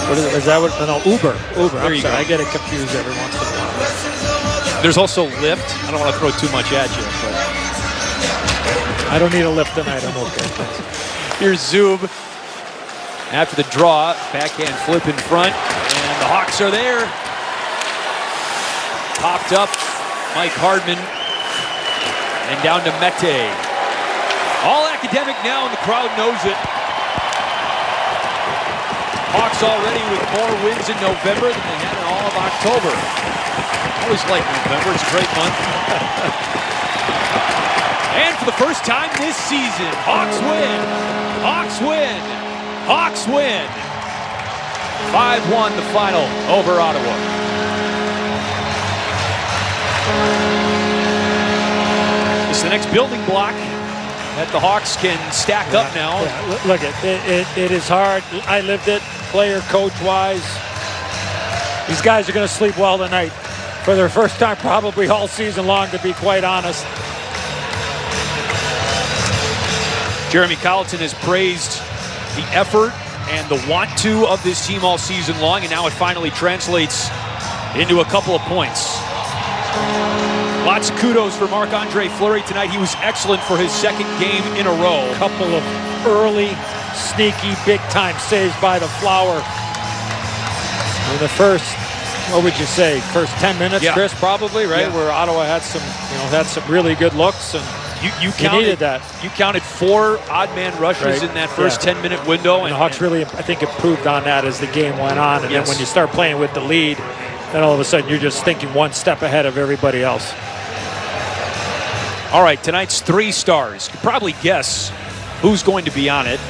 what is that? No, Uber. I'm sorry, I get it confused every once in a while. There's also Lyft. I don't want to throw too much at you, but I don't need a lift tonight. I'm okay. Here's Zub. After the draw, backhand flip in front, and the Hawks are there. Popped up, Mike Hardman, and down to Mete. All academic now, and the crowd knows it. Hawks already with more wins in November than they had in all of October. Always like November, it's a great month. And for the first time this season, Hawks win. Hawks win. Hawks win. 5-1 the final over Ottawa. It's the next building block that the Hawks can stack up now. Yeah, look, it is hard. I lived it, player, coach-wise. These guys are going to sleep well tonight for their first time probably all season long, to be quite honest. Jeremy Colleton has praised the effort and the want-to of this team all season long, and now it finally translates into a couple of points. Lots of kudos for Marc-Andre Fleury tonight. He was excellent for his second game in a row. A couple of early, sneaky, big-time saves by the Flower. In the first, what would you say, first 10 minutes, Yeah. Chris, probably, right? Yeah. Where Ottawa had some, had some really good looks, and You needed that. You counted 4 odd man rushes Right. in that first 10-minute window. And the Hawks really, I think, improved on that as the game went on. And Yes. then when you start playing with the lead, then all of a sudden you're just thinking one step ahead of everybody else. All right, tonight's 3 stars. You could probably guess who's going to be on it.